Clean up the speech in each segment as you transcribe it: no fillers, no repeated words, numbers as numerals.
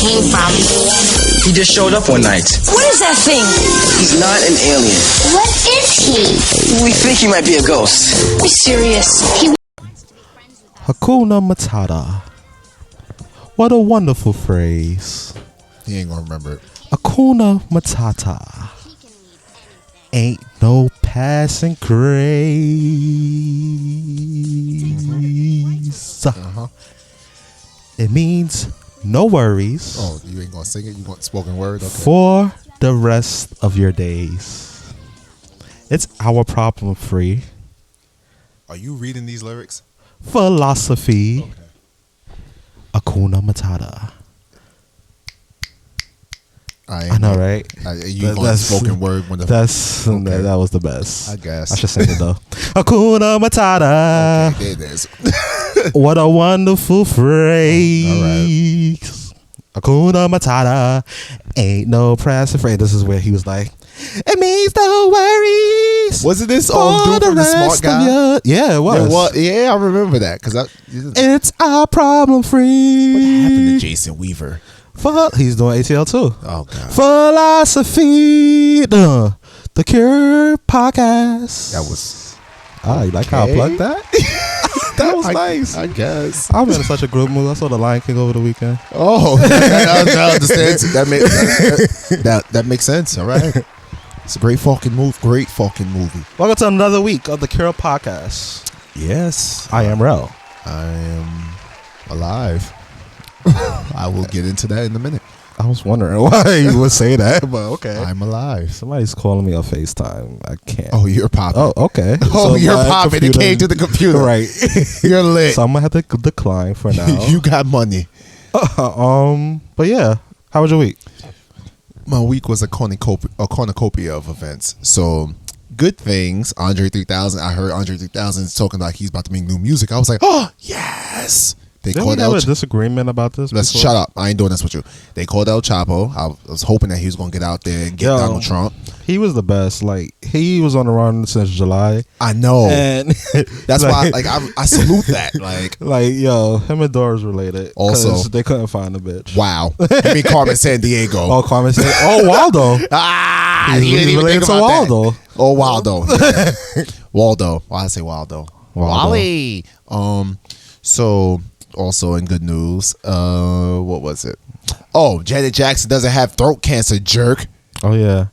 came from. He just showed up one night. What is that thing? He's not an alien. What is he? We think he might be a ghost. Be serious. Hakuna Matata. What a wonderful phrase. He ain't gonna remember it. Hakuna Matata. Ain't no passing craze. It means no worries. Oh, you ain't gonna sing it? You want spoken word? Okay. For the rest of your days. It's our problem free Are you reading these lyrics? philosophy. Okay. Hakuna Matata. I know, right? You going spoken word when the that was the best. I guess. I should sing it though. Hakuna Matata. Okay, there it is. What a wonderful phrase. Hakuna Matata. Ain't no pressing phrase. This is where he was like, it means no worries. Wasn't this for dude from the Smart rest Guy? of yeah, it was. Yeah, I remember that because It's our problem free. what happened to Jason Weaver? He's doing ATL too. Oh God, Philosophy, the Cure podcast. that was. You like how I plugged that? That was nice. I guess. I'm in such a good mood. I saw The Lion King over the weekend. Oh, that understands. That makes sense. All right, it's a great fucking movie. Great fucking movie. Welcome to another week of the Cure podcast. Yes, I am Rel. I am alive. I will get into that in a minute. I was wondering why you would say that, but okay. I'm alive. Somebody's calling me on FaceTime. I can't. Oh, you're popping. Oh, okay. Oh, So you're my popping. It came to the computer. Right. You're lit. So I'm gonna have to decline for now. You got money. But yeah, how was your week? My week was a cornucopia of events. So good things. Andre 3000. I heard Andre 3000 is talking like he's about to make new music. I was like, oh yes. They Didn't we called have El a disagreement about this? Let's before? shut up. I ain't doing this with you. They called El Chapo. I was hoping that he was gonna get out there and get Donald Trump. He was the best. Like, he was on the run since July. I know. And that's why I salute that. Like, yo, him and Doris related. Also, they couldn't find a bitch. Wow. I mean Carmen Sandiego. Oh, Carmen San. Oh, Waldo. He's related to Waldo. That. Oh, Waldo. Waldo. Why I say Waldo? Wally. So also in good news, what was it? Oh, Janet Jackson doesn't have throat cancer, jerk. Oh yeah.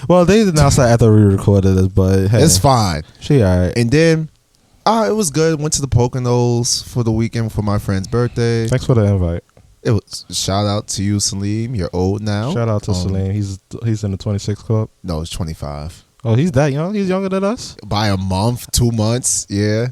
Well, they announced that after we recorded it, but hey, it's fine. She alright. And then, it was good. Went to the Poconos for the weekend for my friend's birthday. Thanks for the invite. It was shout out to you, Salim. You're old now. Shout out to Salim. He's in the 26 club. No, it's 25. Oh, he's that young? He's younger than us? By a month, 2 months. Yeah.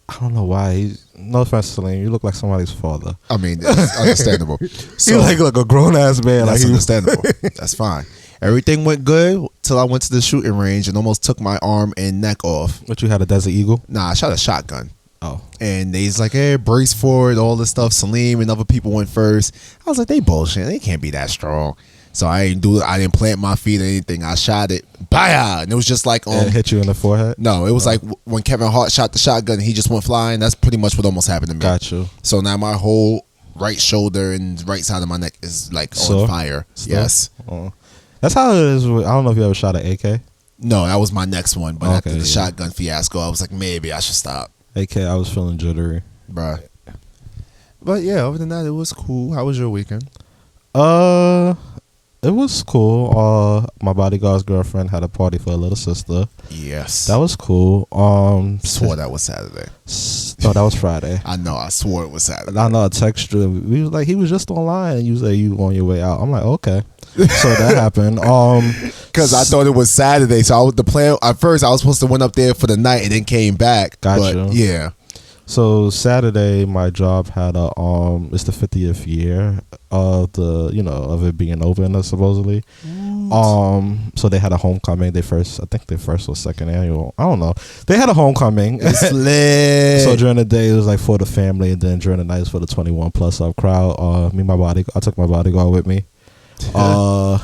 I don't know why. No offense, Salim. You look like somebody's father. I mean, it's understandable. So, you like a grown ass man. That's like understandable. That's fine. Everything went good till I went to the shooting range and almost took my arm and neck off. But you had a Desert Eagle? Nah, I shot a shotgun. Oh. And they's like, hey, brace for it, all this stuff. Salim and other people went first. I was like, they bullshit. They can't be that strong. So I didn't plant my feet or anything. I shot it. Baya! And it was just like it hit you in the forehead? No, it was like when Kevin Hart shot the shotgun and he just went flying. That's pretty much what almost happened to me. Got you. So now my whole right shoulder and right side of my neck is like on fire. Yes. Oh. That's how it is. I don't know if you ever shot an AK. No, that was my next one. But after the yeah. shotgun fiasco, I was like, maybe I should stop. AK, I was feeling jittery. Bruh. But yeah, other than that, it was cool. How was your weekend? It was cool. My bodyguard's girlfriend had a party for her little sister. Yes. That was cool. Swore that was Saturday. No, that was Friday. I know. I swore it was Saturday. I know. I texted you. We was like, he was just online, and you say you on your way out. I'm like, okay. So that happened. Because I thought it was Saturday. So the plan at first I was supposed to went up there for the night and then came back. Gotcha. But yeah. So Saturday, my job had it's the 50th year of of it being open supposedly. So they had a homecoming. I think their first or second annual. I don't know. They had a homecoming. It's lit. So during the day it was like for the family, and then during the night it was for the 21 plus up crowd. I took my bodyguard with me. And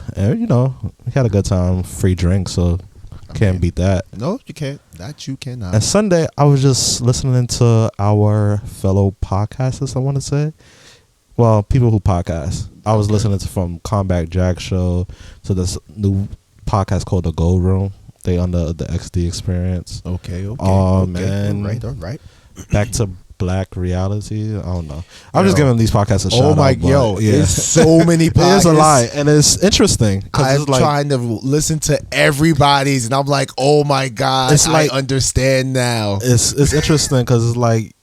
we had a good time. Free drink, so can't beat that. No, you can't. That you cannot. And Sunday, I was just listening to our fellow podcasters, I want to say. Well, people who podcast. I was listening to from Combat Jack show to this new podcast called The Gold Room. They on the XD Experience. Okay. Man. All right. Back to Black Reality. I don't know. I'm just giving these podcasts a shout out. Oh my, there's so many podcasts. There's a lot, and it's interesting. I'm trying to listen to everybody's, and I'm like, oh my God, It's like- I understand now. It's interesting because it's like,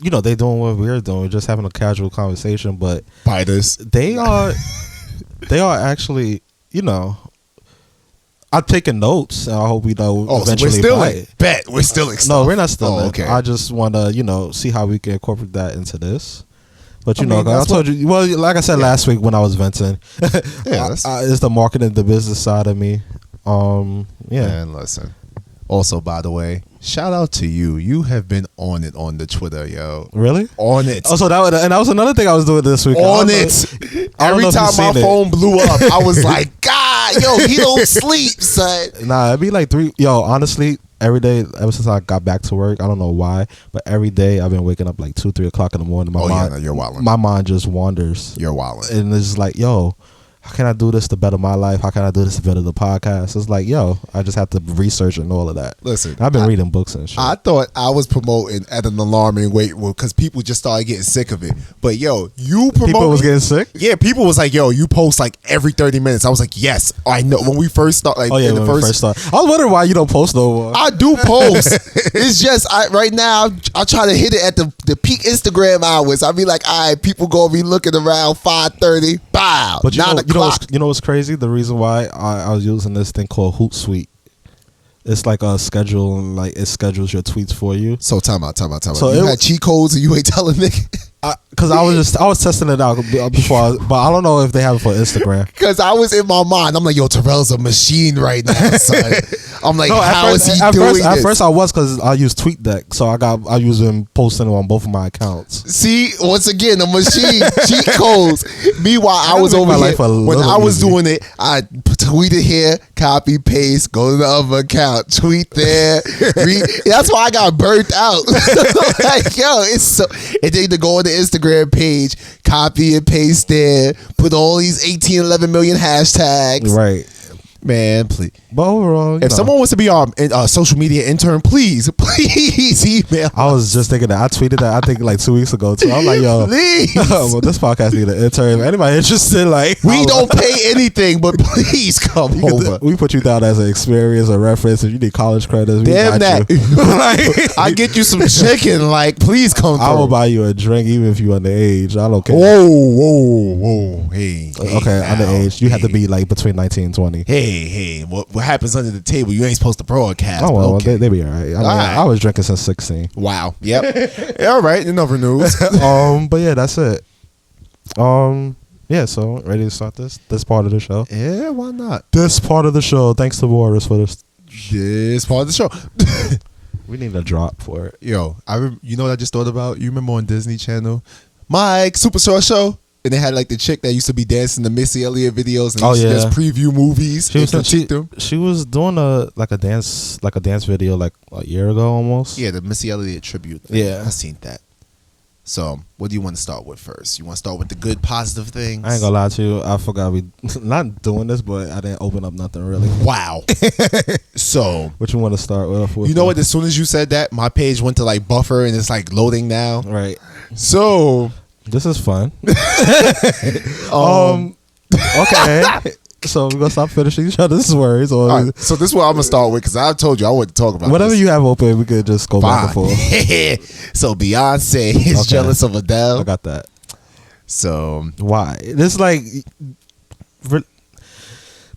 you know, they doing what we're doing. We're just having a casual conversation, but Biters. they are actually, you know, I'm taking notes, and I hope we know Oh, so we're eventually. still in. Bet we're still in. No, we're not still in. Okay. I just want to, you know, see how we can incorporate that into this. But you know, mean, I that's told you. Well, like I said last week when I was venting, it's the marketing, the business side of me. Yeah. Man, listen. Also, by the way, shout out to you. You have been on it on the Twitter, yo. Really? On it. Oh, so that was another thing I was doing this week. On it. Every time my phone blew up, I was like, God, yo, he don't sleep, son. Nah, it'd be like 3. Yo, honestly, every day ever since I got back to work, I don't know why, but every day I've been waking up like 2-3 o'clock in the morning. You're wilding. My mind just wanders. You're wilding. And it's just like, yo, how can I do this to better my life? How can I do this to better the podcast? It's like, yo, I just have to research and all of that. Listen, I've been reading books and shit. I thought I was promoting at an alarming rate because people just started getting sick of it. But yo, you promote. People was getting sick? Yeah, people was like, yo, you post like every 30 minutes. I was like, yes, I know. When we first start, like, Oh yeah, in the when we first started. I was wondering why you don't post no more. I do post. It's just right now I try to hit it at the peak Instagram hours. I be like, all right, people gonna be looking around 5:30. Bow. But 9 o'clock. you know what's crazy? The reason why I was using this thing called Hootsuite. It's like a schedule, and like it schedules your tweets for you. So time out. So You had cheat codes and you ain't telling me. Because I was testing it out before, but I don't know if they have it for Instagram. Because I was in my mind, I'm like, yo, Terrell's a machine right now, son. I'm like, how is he doing this? At first I was, because I use TweetDeck, so I use him posting on both of my accounts. See, once again, a machine, cheat codes. Meanwhile, I was over here. When I was doing it, I tweeted here, copy, paste, go to the other account, tweet there. That's why I got burnt out. Like, yo, it's so. And then to go on the Instagram page, copy and paste there, put all these 11 million hashtags. Right. Man, please. But overall, If someone wants to be our social media intern, please email. I was just thinking that. I tweeted that I think like 2 weeks ago too. I'm like, yo, Please. well, this podcast need an intern. If anybody interested, like, We don't pay anything, but please come over. we put you down as an experience or reference. If you need college credits, we Damn got that. you. Like, I get you some chicken. Like, please come through. I will buy you a drink even if you underage. I don't care. Whoa. Hey. Okay, now. underage. You have to be like between 19 and 20. Hey. What happens under the table? You ain't supposed to broadcast. Oh well, okay. they be all right. I mean, right. I was drinking since 16. Wow. Yep. All right. Enough news. But yeah, that's it. Yeah. So ready to start this part of the show. Yeah. Why not? This part of the show. Thanks to Boris for this. This part of the show. We need a drop for it. Yo, you know what I just thought about? You remember on Disney Channel, Mike Superstar Show, and they had like the chick that used to be dancing the Missy Elliott videos and used to just preview movies. She was doing a dance video like a year ago almost. Yeah, the Missy Elliott tribute thing. Yeah. I seen that. So, what do you want to start with first? You want to start with the good, positive things? I ain't gonna lie to you. I forgot we not doing this, but I didn't open up nothing really. Wow. So, What you want to start with? you know what? As soon as you said that, my page went to like buffer and it's like loading now. Right. So, This is fun. Okay. So we're gonna stop finishing each other's words, or all right, so this is what I'm gonna start with because I told you I wanted to talk about whatever this. you have open. We could just go back and forth. So Beyonce is Okay. jealous of Adele. I got that. So Why? This like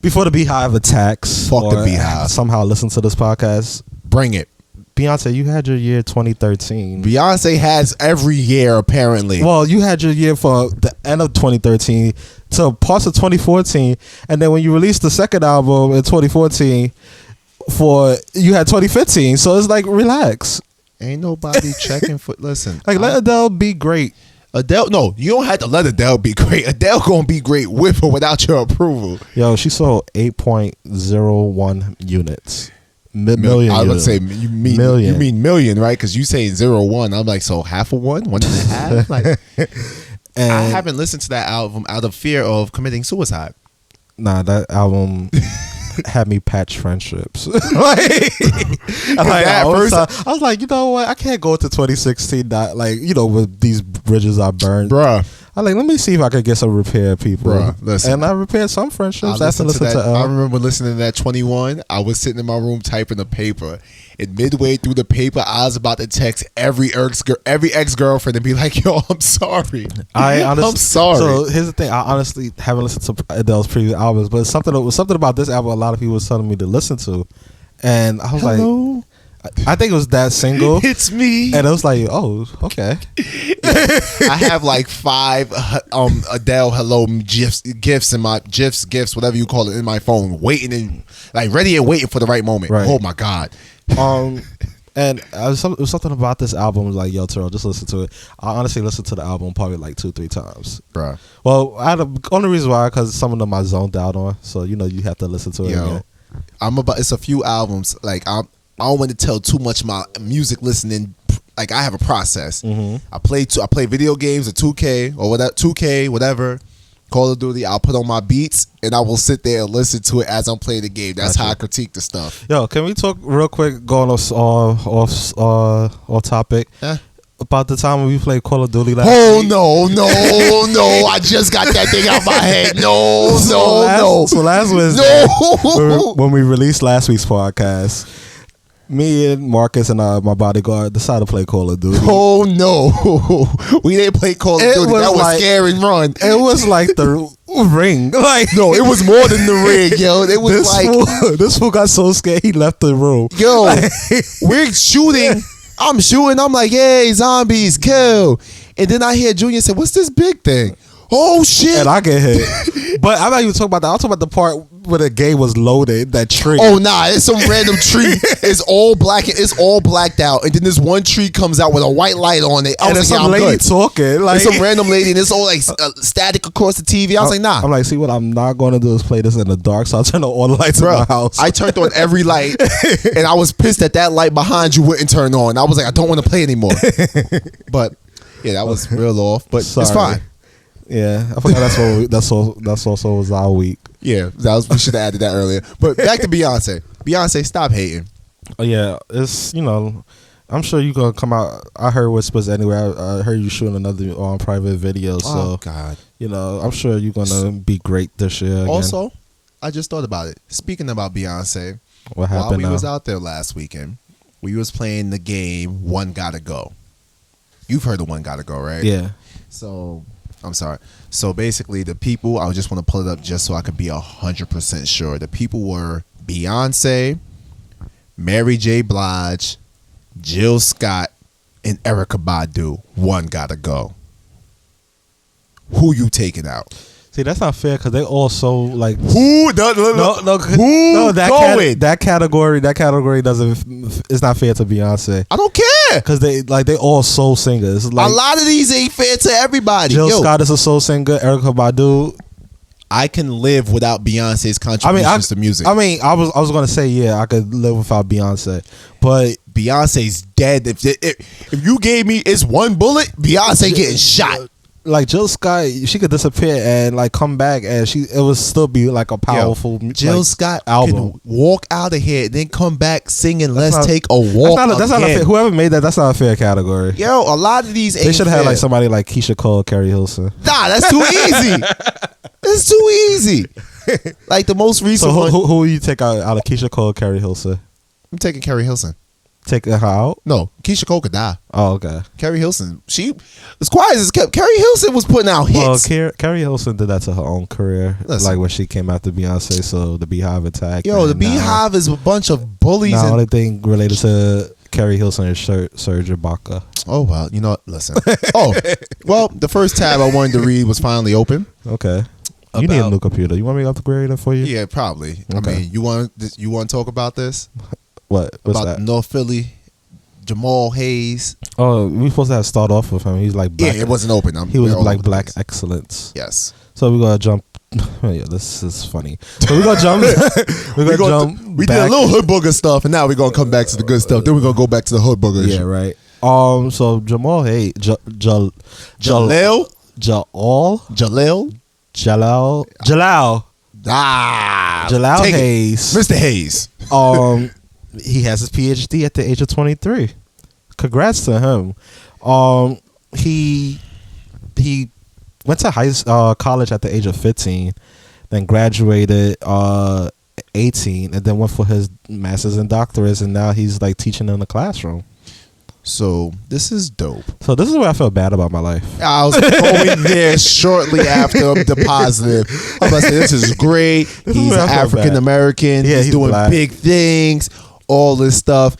before the Beehive attacks. Fuck the or Beehive. Somehow listen to this podcast. bring it. Beyonce, you had your year 2013. Beyonce has every year apparently. Well, you had your year for the end of 2013 to parts of 2014, and then when you released the second album in 2014, you had 2015. So it's like, relax. Ain't nobody checking for. Listen, Like, let Adele be great. Adele. No, you don't have to let Adele be great. Adele gonna be great with or without your approval. Yo, she sold 8.01 units. Million. I would units. say you mean million. You mean million, right? Because you say 0.1. I'm like, so half of one, 1.5. Like, And I haven't listened to that album out of fear of committing suicide. Nah, that album had me patch friendships. I was like, you know what? I can't go to 2016 with these bridges I burned. Bruh. I like, let me see if I could get some repair people. Bruh, listen. And I repaired some friendships. I remember listening to that 21. I was sitting in my room typing a paper. And midway through the paper, I was about to text every ex-girlfriend and be like, yo, I'm sorry. I'm sorry. So here's the thing. I honestly haven't listened to Adele's previous albums, but something about this album a lot of people was telling me to listen to. And I was like, I think it was that single. It's me. And I was like, oh, okay. I have like 5 Adele hello gifts in my gifs, whatever you call it, in my phone, waiting and like ready and waiting for the right moment. Right. Oh my God. And it was something about this album was like, yo, Terrell, just listen to it. I honestly listened to the album probably like 2-3 times. Bruh. Well, only reason why, because some of them I zoned out on. So, you have to listen to it again. It's a few albums. Like, I don't want to tell too much of my music listening. Like, I have a process. Mm-hmm. I play video games, or 2K or whatever, 2K, whatever. Call of Duty. I'll put on my beats and I will sit there and listen to it as I'm playing the game. That's how I critique the stuff. Yo, can we talk real quick, going off topic? Yeah. About the time when we played Call of Duty last week. No. I just got that thing out my head. No. So last Wednesday, No. when we released last week's podcast, me and Marcus and my bodyguard decided to play Call of Duty. Oh no, we didn't play Call of Duty. That was Scare and Run. It was like the ring. Like, no, it was more than the ring, yo. It was this fool got so scared he left the room. Yo, we're shooting. I'm shooting. I'm like, yay, zombies, kill. And then I hear Junior say, "What's this big thing?" Oh shit! And I get hit. But I'm not even talking about that. I'm talking about the part where the game was loaded. That tree. Oh nah, it's some random tree. It's all black. It's all blacked out. And then this one tree comes out with a white light on it. And there's some lady talking. Like, it's some random lady, and it's all like static across the TV. I was like, nah. I'm like, see, what I'm not going to do is play this in the dark. So I turned on all the lights in my house. I turned on every light, and I was pissed that light behind you wouldn't turn on. I was like, I don't want to play anymore. But yeah, that was real off. But it's fine. Yeah, I forgot that's also was our week. Yeah, we should have added that earlier. But back to Beyonce. Beyonce, stop hating. Oh yeah, it's I'm sure you gonna come out. I heard whispers anyway. I heard you shooting another private video. So oh God, I'm sure you're gonna be great this year. Again. Also, I just thought about it. Speaking about Beyonce, what happened? While we was out there last weekend, we was playing the game One Gotta Go. You've heard of One Gotta Go, right? Yeah. So. I'm sorry. So basically, the people, I just want to pull it up just so I could be 100% sure. The people were Beyonce, Mary J. Blige, Jill Scott, and Erykah Badu. One Gotta Go. Who you taking out? See, that's not fair because they all so like who that category doesn't. It's not fair to Beyonce. I don't care because they all soul singers. Like, a lot of these ain't fair to everybody. Jill Scott is a soul singer. Erykah Badu. I can live without Beyonce's contributions to music. I was gonna say I could live without Beyonce, but Beyonce's dead. If you gave me it's one bullet, Beyonce getting shot. Like Jill Scott, she could disappear and like come back, and it would still be like a powerful Jill Scott album. Can walk out of here, then come back singing "Let's Take a Walk." That's not a fair. Whoever made that's not a fair category. Yo, a lot of these they should have like somebody like Keisha Cole, Carrie Hilson. Nah, that's too easy. That's too easy. Like the most recent. So who will you take out of Keisha Cole, Carrie Hilson? I'm taking Carrie Hilson. Take her out? No, Keisha Cole could die. Oh, okay. Carrie Hilson, she as quiet as kept. Carrie Hilson was putting out hits. Well, Carrie Hilson did that to her own career. Listen, like when she came after Beyonce, so the Beehive attacked. Yo, the Beehive is a bunch of bullies. The only thing related to Carrie Hilson is Serge Ibaka. Oh well, listen. Well, the first tab I wanted to read was finally open. Okay. You need a new computer. You want me to upgrade it for you? Yeah, probably. Okay. I mean, you want to talk about this? What's about that? North Philly, Jamal Hayes. Oh, we supposed to start off with him. He's like black. Yeah, it wasn't open. He was like black excellence. Yes. So we're gonna jump. Yeah, this is funny. So we're gonna jump. we're gonna jump. We did a little hood booger stuff, and now we're gonna come back to the good stuff. Then we're gonna go back to the hood booger. Yeah, right. So Jamal Hayes, Jaleel Jalil. Jalal Take it. Hayes. Mr. Hayes. He has his PhD at the age of 23. Congrats to him. He went to college at the age of 15, then graduated 18, and then went for his master's and doctorates, and now he's like teaching in the classroom. So this is dope. So this is where I feel bad about my life. I was going there shortly after the positive. I'm about to say this is great. He's where I feel African American. Yeah, he's he's doing black. big things. All this stuff.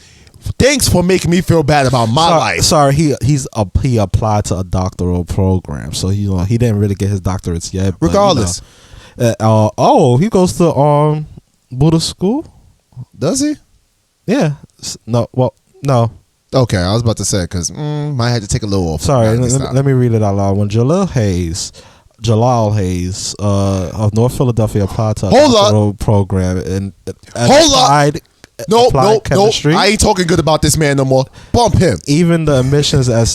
Thanks for making me feel bad about my life. Sorry, he applied to a doctoral program, so he didn't really get his doctorates yet. But, Regardless, he goes to Buddha school. does he? Yeah. No. Okay, I was about to say because might have to take a little off. Sorry, Nah, stop. let me read it out loud. When Jalal Hayes of North Philadelphia applied to a doctoral program and applied Nope. chemistry. I ain't talking good about this man no more. Bump him. Even the admissions as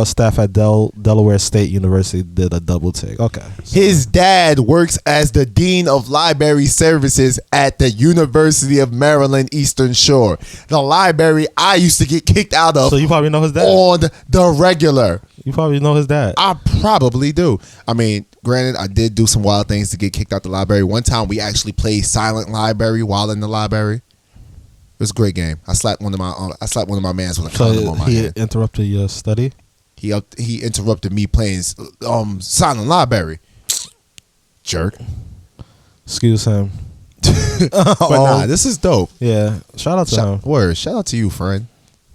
staff at Delaware State University did a double take. Okay. His dad works as the Dean of Library Services at the University of Maryland Eastern Shore. The library I used to get kicked out of So you probably know his dad. on the regular. You probably know his dad. I probably do. I mean, granted, I did do some wild things to get kicked out the library. One time we actually played Silent Library while in the library. It was a great game. I slapped one of my mans with a condom on my he head. interrupted your study. He interrupted me playing Silent Library. Jerk. Excuse him. But nah, this is dope. Yeah. Shout out to him. Shout out to you, friend.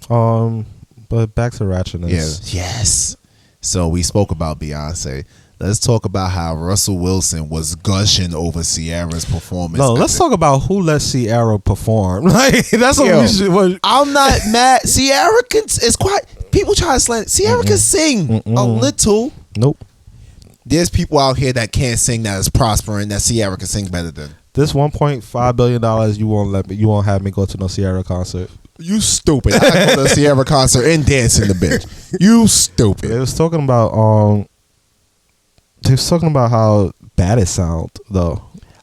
But back to ratchetness. Yes. So we spoke about Beyonce. Let's talk about how Russell Wilson was gushing over Ciara's performance. No, let's talk about who let Ciara perform. Like that's what Yo, we should. I'm not mad. Ciara it's quite. People try to slant. Ciara can sing a little. Nope. There's people out here that can't sing that is prospering that Ciara can sing better than. This $1.5 billion, you won't have me go to no Ciara concert. You stupid. I go to a Ciara concert and dance in the bitch. You stupid. They was talking about how bad it sound though.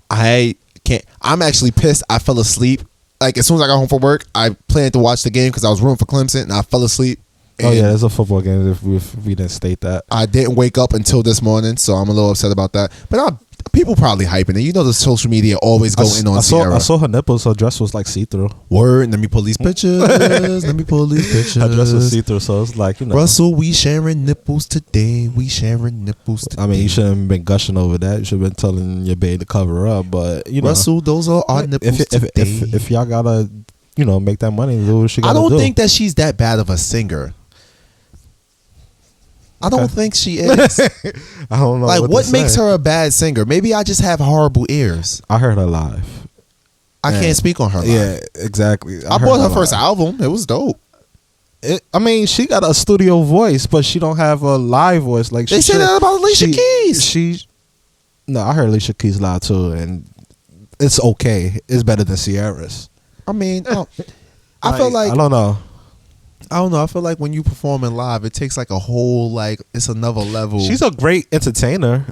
I can't. I'm actually pissed. I fell asleep. Like as soon as I got home from work, I planned to watch the game because I was rooting for Clemson, and I fell asleep. Oh yeah, there's a football game. If we didn't state that, I didn't wake up until this morning, so I'm a little upset about that. But people probably hyping it. You know, the social media always go in on Ciara. I saw her nipples. Her dress was like see through. Word. Let me pull these pictures. Let me pull these pictures. Her dress was see through, so it's like Russell, we sharing nipples today. We sharing nipples today. I mean, you shouldn't have been gushing over that. You should have been telling your babe to cover up. But Russell, those are our nipples today. If y'all gotta, make that money, do what she gotta do. I don't think that she's that bad of a singer. I don't think she is. I don't know. Like, what makes her a bad singer? Maybe I just have horrible ears. I heard her live. I can't speak on her live. Yeah, exactly. I bought her first album. It was dope. She got a studio voice, but she don't have a live voice. Like they say that about Alicia Keys. No, I heard Alicia Keys live too, and it's okay. It's better than Ciara's. I mean, I feel like I don't know. I feel like when you performing live, it takes like a whole it's another level. She's a great entertainer,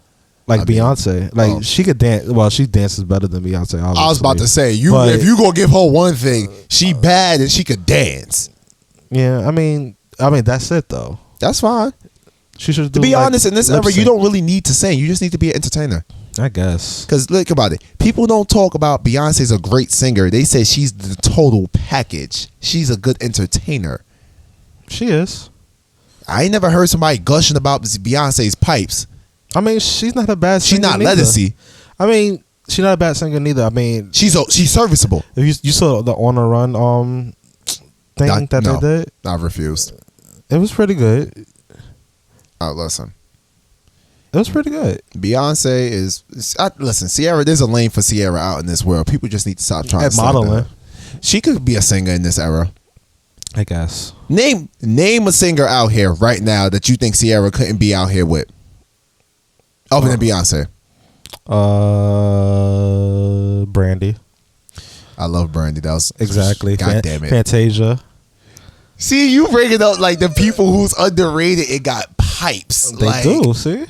like Beyonce. Like she could dance. Well, she dances better than Beyonce. Obviously. I was about to say if you gonna give her one thing, she bad and she could dance. Yeah, I mean that's it though. That's fine. She should. To be honest, in this era, you don't really need to sing. You just need to be an entertainer. I guess. Because think about it. People don't talk about Beyonce's a great singer. They say she's the total package. She's a good entertainer. She is. I ain't never heard somebody gushing about Beyonce's pipes. I mean, she's not a bad singer. She's not neither. Ledisi. I mean, she's not a bad singer neither. I mean, she's serviceable. If you saw the On a Run thing they did, I refused. It was pretty good. Listen. It was pretty good. Beyonce listen, Ciara, there's a lane for Ciara out in this world. People just need to stop trying to modeling. She could be a singer in this era. I guess. Name a singer out here right now that you think Ciara couldn't be out here with. Other than Beyonce. Brandy. I love Brandy. That was exactly. God damn it. Fantasia. See, you bring it up like the people who's underrated. It got pipes. They do. See.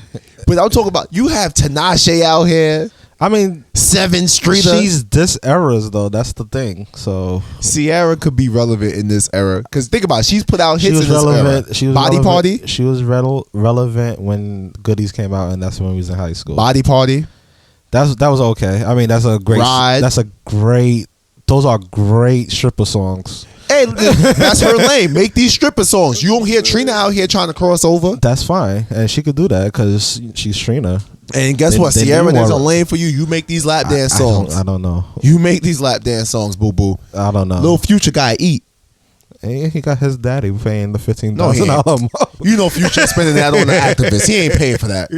But I'm talking about you have Tinashe out here. I mean, Seven Streeter. she's this era's though. That's the thing. So Ciara could be relevant in this era because think about it, she's put out she hits was in this relevant. era. She was Body relevant. Party. She was relevant when Goodies came out, and that's when we was in high school. Body Party. That was okay. I mean, that's a great. Ride. That's a great. Those are great stripper songs. Hey, that's her lane. Make these stripper songs. You don't hear Trina out here trying to cross over. That's fine, and she could do that because she's Trina. And guess what, They Ciara? knew There's a her. lane for you. You make these lap dance songs. I don't know. You make these lap dance songs, boo boo. I don't know. Little Future guy eat. And he got his daddy paying the $15,000 No, he ain't. You know Future spending that on the activists. He ain't paying for that.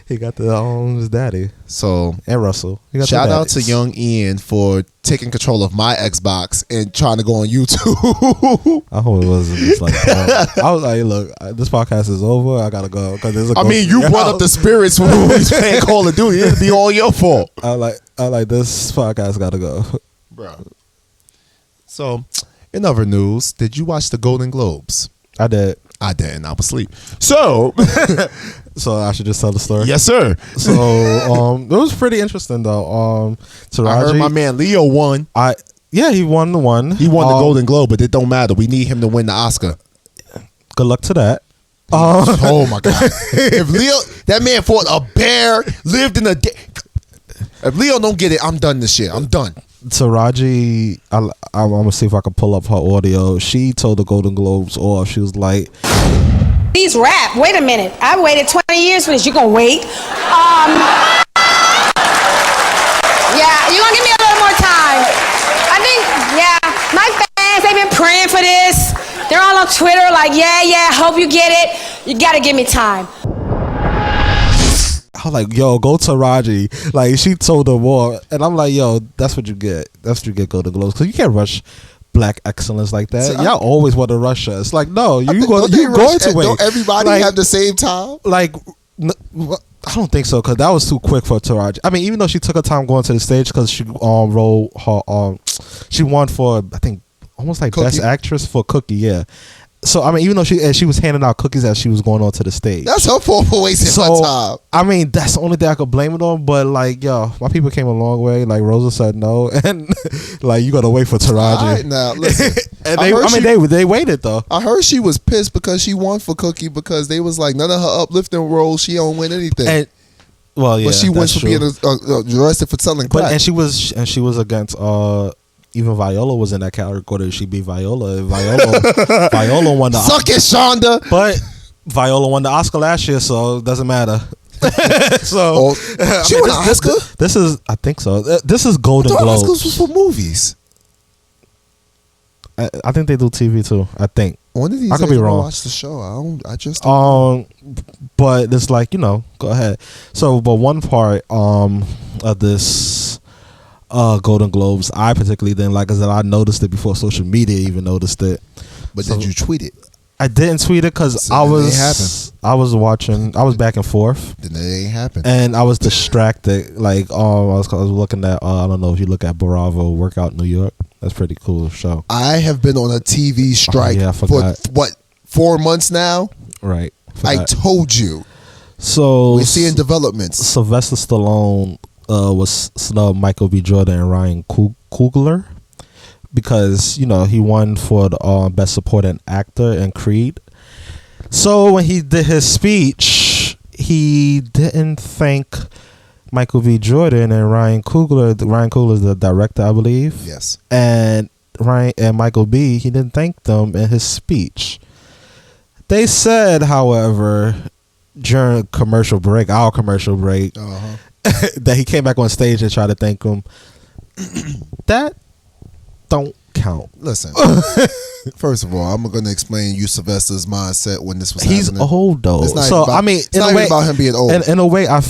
He got his daddy So and Russell. He got shout their out to daddies. young Ian for taking control of my Xbox and trying to go on YouTube. I hope it wasn't just like I was like, look, this podcast is over. I gotta go because there's a. I mean, you brought up the spirits when we was playing Call of Duty. It'd be all your fault, I like this podcast gotta go. bro. So, in other news, did you watch the Golden Globes? I did. I didn't. I was asleep. So, So I should just tell the story. yes, sir. So it was pretty interesting though. Taraji, I heard my man Leo won. He won the one. He won the Golden Globe, but it don't matter. We need him to win the Oscar. Good luck to that. Oh my God! If Leo, that man fought a bear, lived in a. If Leo don't get it, I'm done this shit. I'm done. Taraji, I'm gonna see if I can pull up her audio. She told the Golden Globes off. She was like, Please rap. Wait a minute. I waited 20 years for this. You gonna wait? Yeah, you gonna give me a little more time. I think, yeah, my fans, they've been praying for this. They're all on Twitter like, yeah, hope you get it. You gotta give me time. I was like, yo, go Taraji. Like, she told them all. And I'm like, yo, that's what you get. That's what you get Golden Globes. Because you can't rush black excellence like that. So Y'all always want to rush us. Like, no, you Don't going to wait. Don't everybody Like- have the same time? Like, I don't think so because that was too quick for Taraji. I mean, even though she took her time going to the stage because she rolled her she won for I think almost like Cookie. best actress for Cookie. Yeah. So I mean, even though she was handing out cookies as she was going on to the stage. That's her fault for wasting my time. I mean, that's the only thing I could blame it on. But like, yo, my people came a long way. Like Rosa said no, and like you got to wait for Taraji. All right, now listen. And they waited though. I heard she was pissed because she won for Cookie because they was like none of her uplifting roles she don't win anything. And well, yeah, but she wins that's for true. being arrested for selling crack. But and she was against even Viola was in that category. She beat Viola. Viola won the Suck it, Shonda. but Viola won the Oscar last year, so it doesn't matter. So She won an Oscar? This is I think so. This is Golden The Oscars Globes. was for movies. I think they do TV too. I think. One of these I could days be I'm gonna wrong. watch the show. I just don't. But it's like go ahead. So, but one part of this Golden Globes, I particularly didn't like, is that I noticed it before social media even noticed it. But so- did you tweet it? I didn't tweet it because So I then it happened. was watching. I was back and forth, Then it ain't happened. and I was distracted. Like I was looking at. I don't know if you look at Bravo Workout New York. That's a pretty cool show. I have been on a TV strike yeah, I for forgot. what 4 months now. Right. I Forgot. told you. So We're seeing developments. Sylvester Stallone was snubbed Michael B. Jordan and Ryan Coogler because he won for the best supporting actor in Creed. So when he did his speech, he didn't thank Michael B. Jordan and Ryan Coogler. Ryan Coogler is the director, I believe. Yes. And Michael B. He didn't thank them in his speech. They said, however, during our commercial break, Uh-huh. that he came back on stage and tried to thank him. That don't count. Listen. First of all, I'm gonna explain you Sylvester's mindset when this was He's happening. old though, It's not so even about- I mean, it's not even about him being old. In a way, I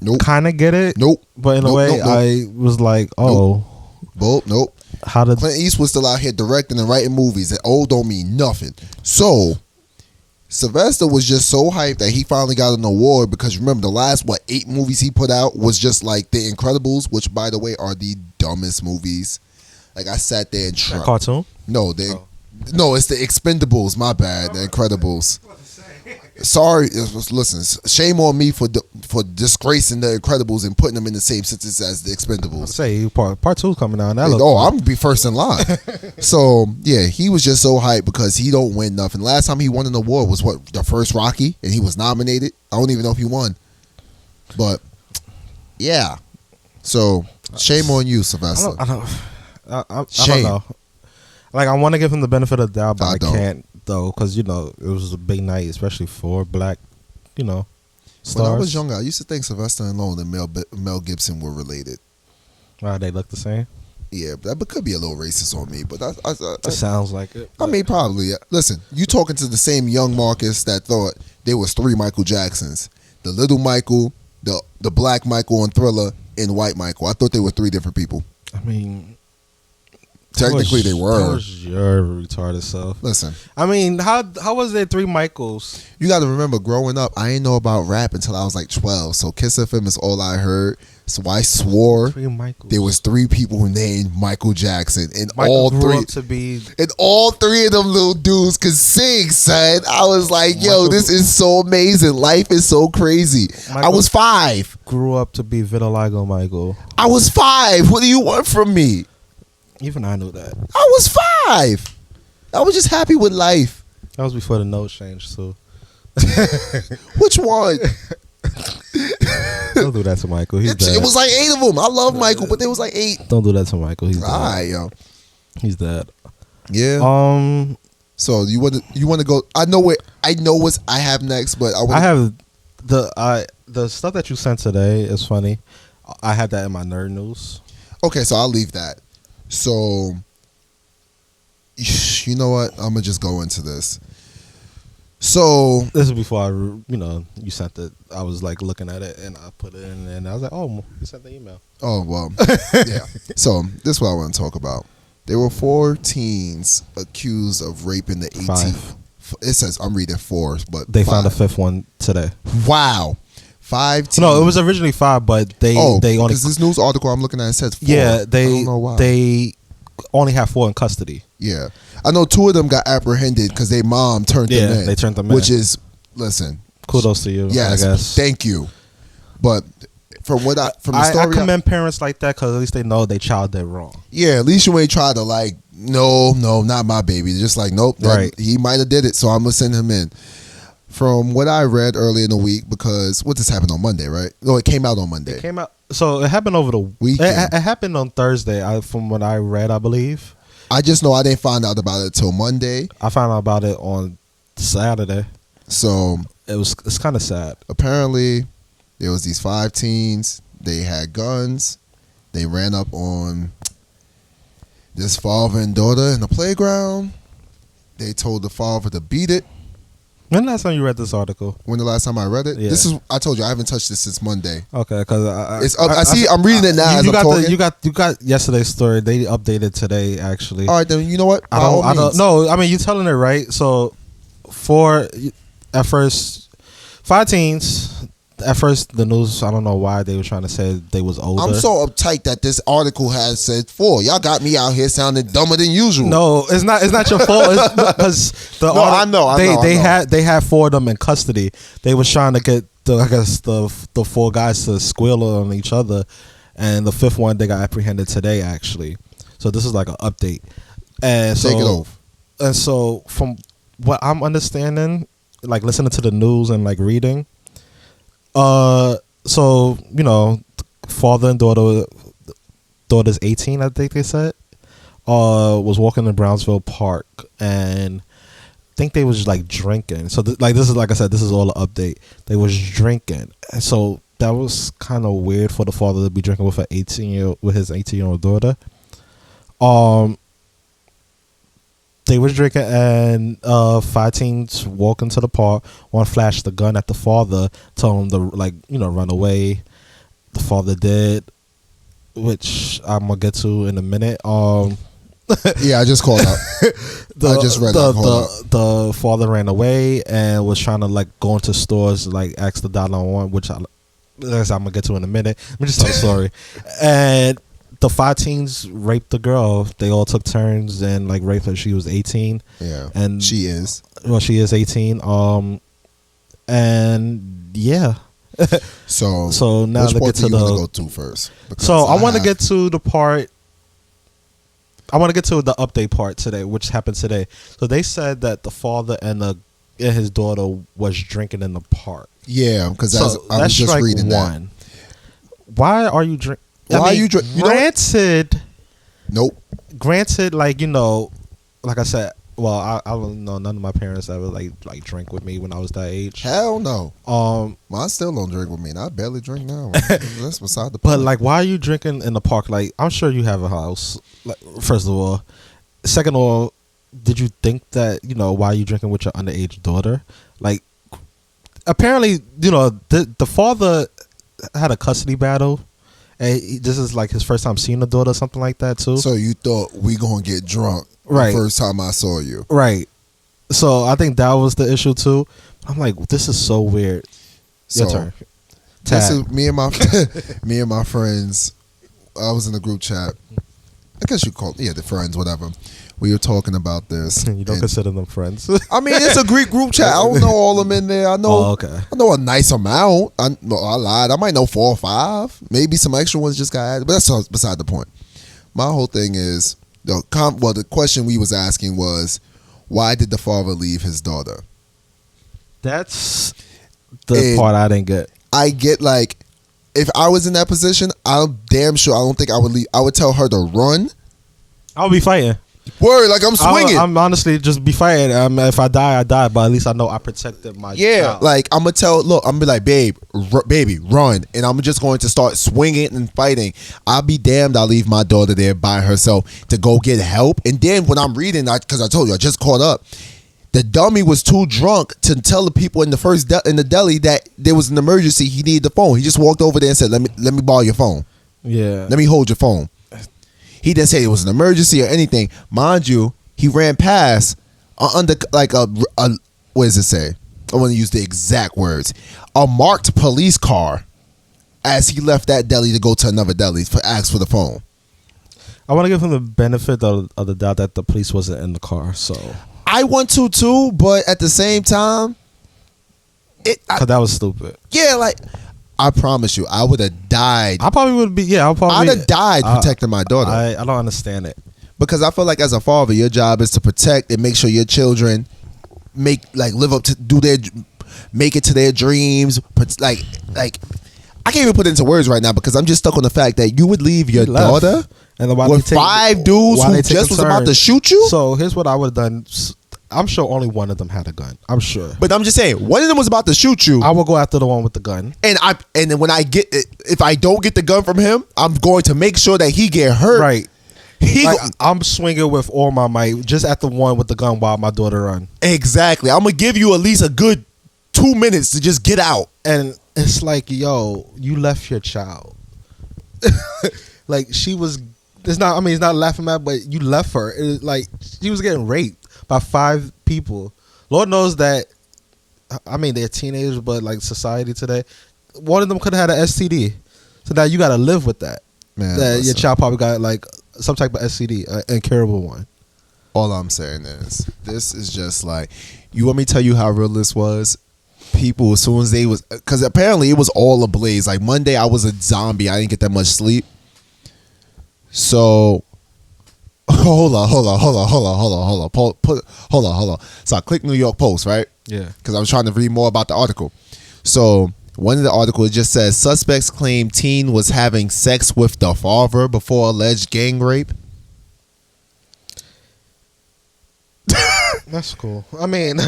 Nope. kind of get it. Nope. But in a Nope, way, nope, nope. I was like, oh, Nope. how did Clint Eastwood's still out here directing and writing movies, and old don't mean nothing. So Sylvester was just so hyped that he finally got an award because remember the last 8 movies he put out was just like The Incredibles, which by the way are the dumbest movies. Like I sat there and that cartoon? no, it's The Expendables. My bad, The Incredibles. Sorry, listen. Shame on me for disgracing the Incredibles and putting them in the same sentence as the Expendables. Say part 2 coming out. That I'm gonna be first in line. So yeah, he was just so hyped because he don't win nothing. Last time he won an award was the first Rocky, and he was nominated. I don't even know if he won, but yeah. So shame on you, Sylvester. I don't know. Like, I want to give him the benefit of the doubt, but I can't though, because it was a big night, especially for black, stars. When I was younger, I used to think Sylvester Stallone and Mel Gibson were related. Wow, they look the same. Yeah, that could be a little racist on me, but It sounds like it. I mean, probably. Listen, you talking to the same young Marcus that thought there was 3 Michael Jacksons: the little Michael, the black Michael on Thriller, and white Michael. I thought they were 3 different people. I mean, technically they were. That was your retarded self. Listen, I mean, how was there 3 Michaels? you got to remember, growing up, I didn't know about rap until I was like 12. So Kiss FM is all I heard. So I swore 3 Michaels. there was 3 people named Michael Jackson, and Michael all grew 3 up to be. and all 3 of them little dudes could sing, son. I was like, yo, this is so amazing. Life is so crazy. I was 5. Grew up to be vitiligo Michael. I was 5. What do you want from me? Even I knew that. I was 5. I was just happy with life. That was before the nose changed, so. Which one? Don't do that to Michael. He's dead. It was like 8 of them. I love Michael, but there was like 8. Don't do that to Michael. He's dead. All right, yo. He's dead. Yeah. So you want to go? I know what I have next, but I have the stuff that you sent today is funny. I had that in my nerd news. Okay, so I'll leave that. So you know what? I'm gonna just go into this. So this is before you sent it. I was like looking at it and I put it in and I was like, oh, you sent the email. Oh well, yeah. So this is what I want to talk about. There were 4 teens accused of raping the 18. 5. It says I'm reading 4, but They 5. found a 5th one today. Wow, 5 teens. No, it was originally 5, but they only because this news article I'm looking at says 4. yeah I don't know why. they only have 4 in custody. Yeah, I know 2 of them got apprehended because their mom turned them in. They turned them in. Which is, listen, Kudos to you. yes, I guess. thank you. But from the story, I commend parents like that because at least they know their child did wrong. yeah, at least you ain't try to like, no, not my baby. Just like, nope, Right. he might have did it, so I'm gonna send him in. From what I read early in the week, because what this happened on Monday, right? No, it came out on Monday. It came out. So it happened over the Weekend. It happened on Thursday. From what I read, I believe. I just know I didn't find out about it till Monday. I found out about it on Saturday. So It's kind of sad. apparently there was these 5 teens. They had guns. They ran up on this father and daughter in the playground. They told the father to beat it. When last time you read this article? When the last time I read it? Yeah. I told you I haven't touched this since Monday. Okay, because It's up. I see. I'm reading it now as I'm talking. You got yesterday's story. They updated today actually. All right, then you know what? I don't. No, I mean you telling it right. So, 4 at first, 5 teens. At first, the news. I don't know why they were trying to say they was older. I'm so uptight that this article has said 4. Y'all got me out here sounding dumber than usual. No, it's not. It's not your fault. Because I know. They had 4 of them in custody. They was trying to get the 4 guys to squeal on each other, and the 5th one they got apprehended today actually. So this is like an update. And so Take it over. And so from what I'm understanding, like listening to the news and like reading, so father and daughter's 18, I think they said, was walking in Brownsville Park and I think they was like drinking. So this is, like I said, this is all an update. They was drinking, and so that was kind of weird for the father to be drinking with his 18-year-old daughter. They was drinking and 5 teens walk into the park. One flashed the gun at the father, told him to run away. The father did, which I'm gonna get to in a minute. Yeah, I just called up. I just read that. The father ran away and was trying to like go into stores, like ask the $1, which I'm gonna get to in a minute. Let me just tell the story. And the 5 teens raped the girl. They all took turns and like raped her. She was 18. Yeah, and she is. Well, she is 18. And yeah. So now which to part get do to you want the- to go to first? Because So I want to have- get to the part. I want to get to the update part today, which happened today. So they said that the father and his daughter was drinking in the park. Yeah, because So I was that's just strike reading that. one. Why are you drinking? Why are you drink- you know what? Granted, Nope. like like I said. Well, I don't know. None of my parents ever like drank with me when I was that age. Hell no. Um, Mine still don't drink with me, and I barely drink now. That's beside the but point. like, why are you drinking in the park? Like, I'm sure you have a house. Like, first of all, second of all, did you think that why are you drinking with your underage daughter? Like, apparently, the father had a custody battle, and this is like his first time seeing the daughter, or something like that too. So you thought we gonna get drunk Right. the first time I saw you? Right. So I think that was the issue too. I'm like, this is so weird. Your So, turn. This Tad. is me and my friends. I was in the group chat. I guess you call the friends, whatever. We were talking about this. You don't and- consider them friends. I mean, it's a Greek group chat. I don't know all of them in there. I know. Oh, okay. I know a nice amount. I lied. I might know 4 or 5. Maybe some extra ones just got added. But that's beside the point. My whole thing is the question we was asking was, why did the father leave his daughter? That's the And- part I didn't get. I get like, if I was in that position, I'm damn sure I don't think I would leave. I would tell her to run. I'll be fighting. Word, like I'm swinging. I'm honestly just be fighting. If I die, I die. But at least I know I protected my Yeah, child. like I'm gonna tell. Look, I'm gonna be like, baby, run, and I'm just going to start swinging and fighting. I'll be damned. I'll leave my daughter there by herself to go get help, and then when I'm reading, because I told you I just caught up. The dummy was too drunk to tell the people in the in the deli that there was an emergency. He needed the phone. He just walked over there and said, "Let me borrow your phone. Yeah. Let me hold your phone." He didn't say it was an emergency or anything. Mind you, he ran past under like a what does it say? I want to use the exact words. A marked police car as he left that deli to go to another deli to ask for the phone. I want to give him the benefit of the doubt that the police wasn't in the car. So I want to too, but at the same time, because that was stupid. like I promise you, I would have died. I probably would be. Yeah, I'd have died protecting my daughter. I don't understand it. Because I feel like as a father, your job is to protect and make sure your children live up to make it to their dreams. Like I can't even put it into words right now because I'm just stuck on the fact that you would leave your He left. daughter And then why with they take- 5 dudes why who they take just a was about turn? to shoot you. So here's what I would have done. I'm sure only one of them had a gun. I'm sure. But I'm just saying, one of them was about to shoot you, I will go after the one with the gun. and then when I get it, if I don't get the gun from him, I'm going to make sure that he get hurt. Right. He Like, I'm swinging with all my might just at the one with the gun while my daughter run. exactly. I'm gonna give you at least a good 2 minutes to just get out. And it's like, yo, you left your child. Like she was. It's not. I mean, it's not laughing at, but you left her. Like she was getting raped by 5 people. Lord knows that. I mean, they're teenagers, but like society today, one of them could have had an STD. So now you got to live with that. Man, that your listen. child probably got like some type of STD, an incurable one. All I'm saying is, this is just like, you want me to tell you how real this was? People, as soon as they was, because apparently it was all ablaze. Like Monday, I was a zombie. I didn't get that much sleep. So, hold on. So I clicked New York Post, right? Yeah. Because I was trying to read more about the article. So one of the articles just says suspects claim teen was having sex with the father before alleged gang rape. That's cool. I mean,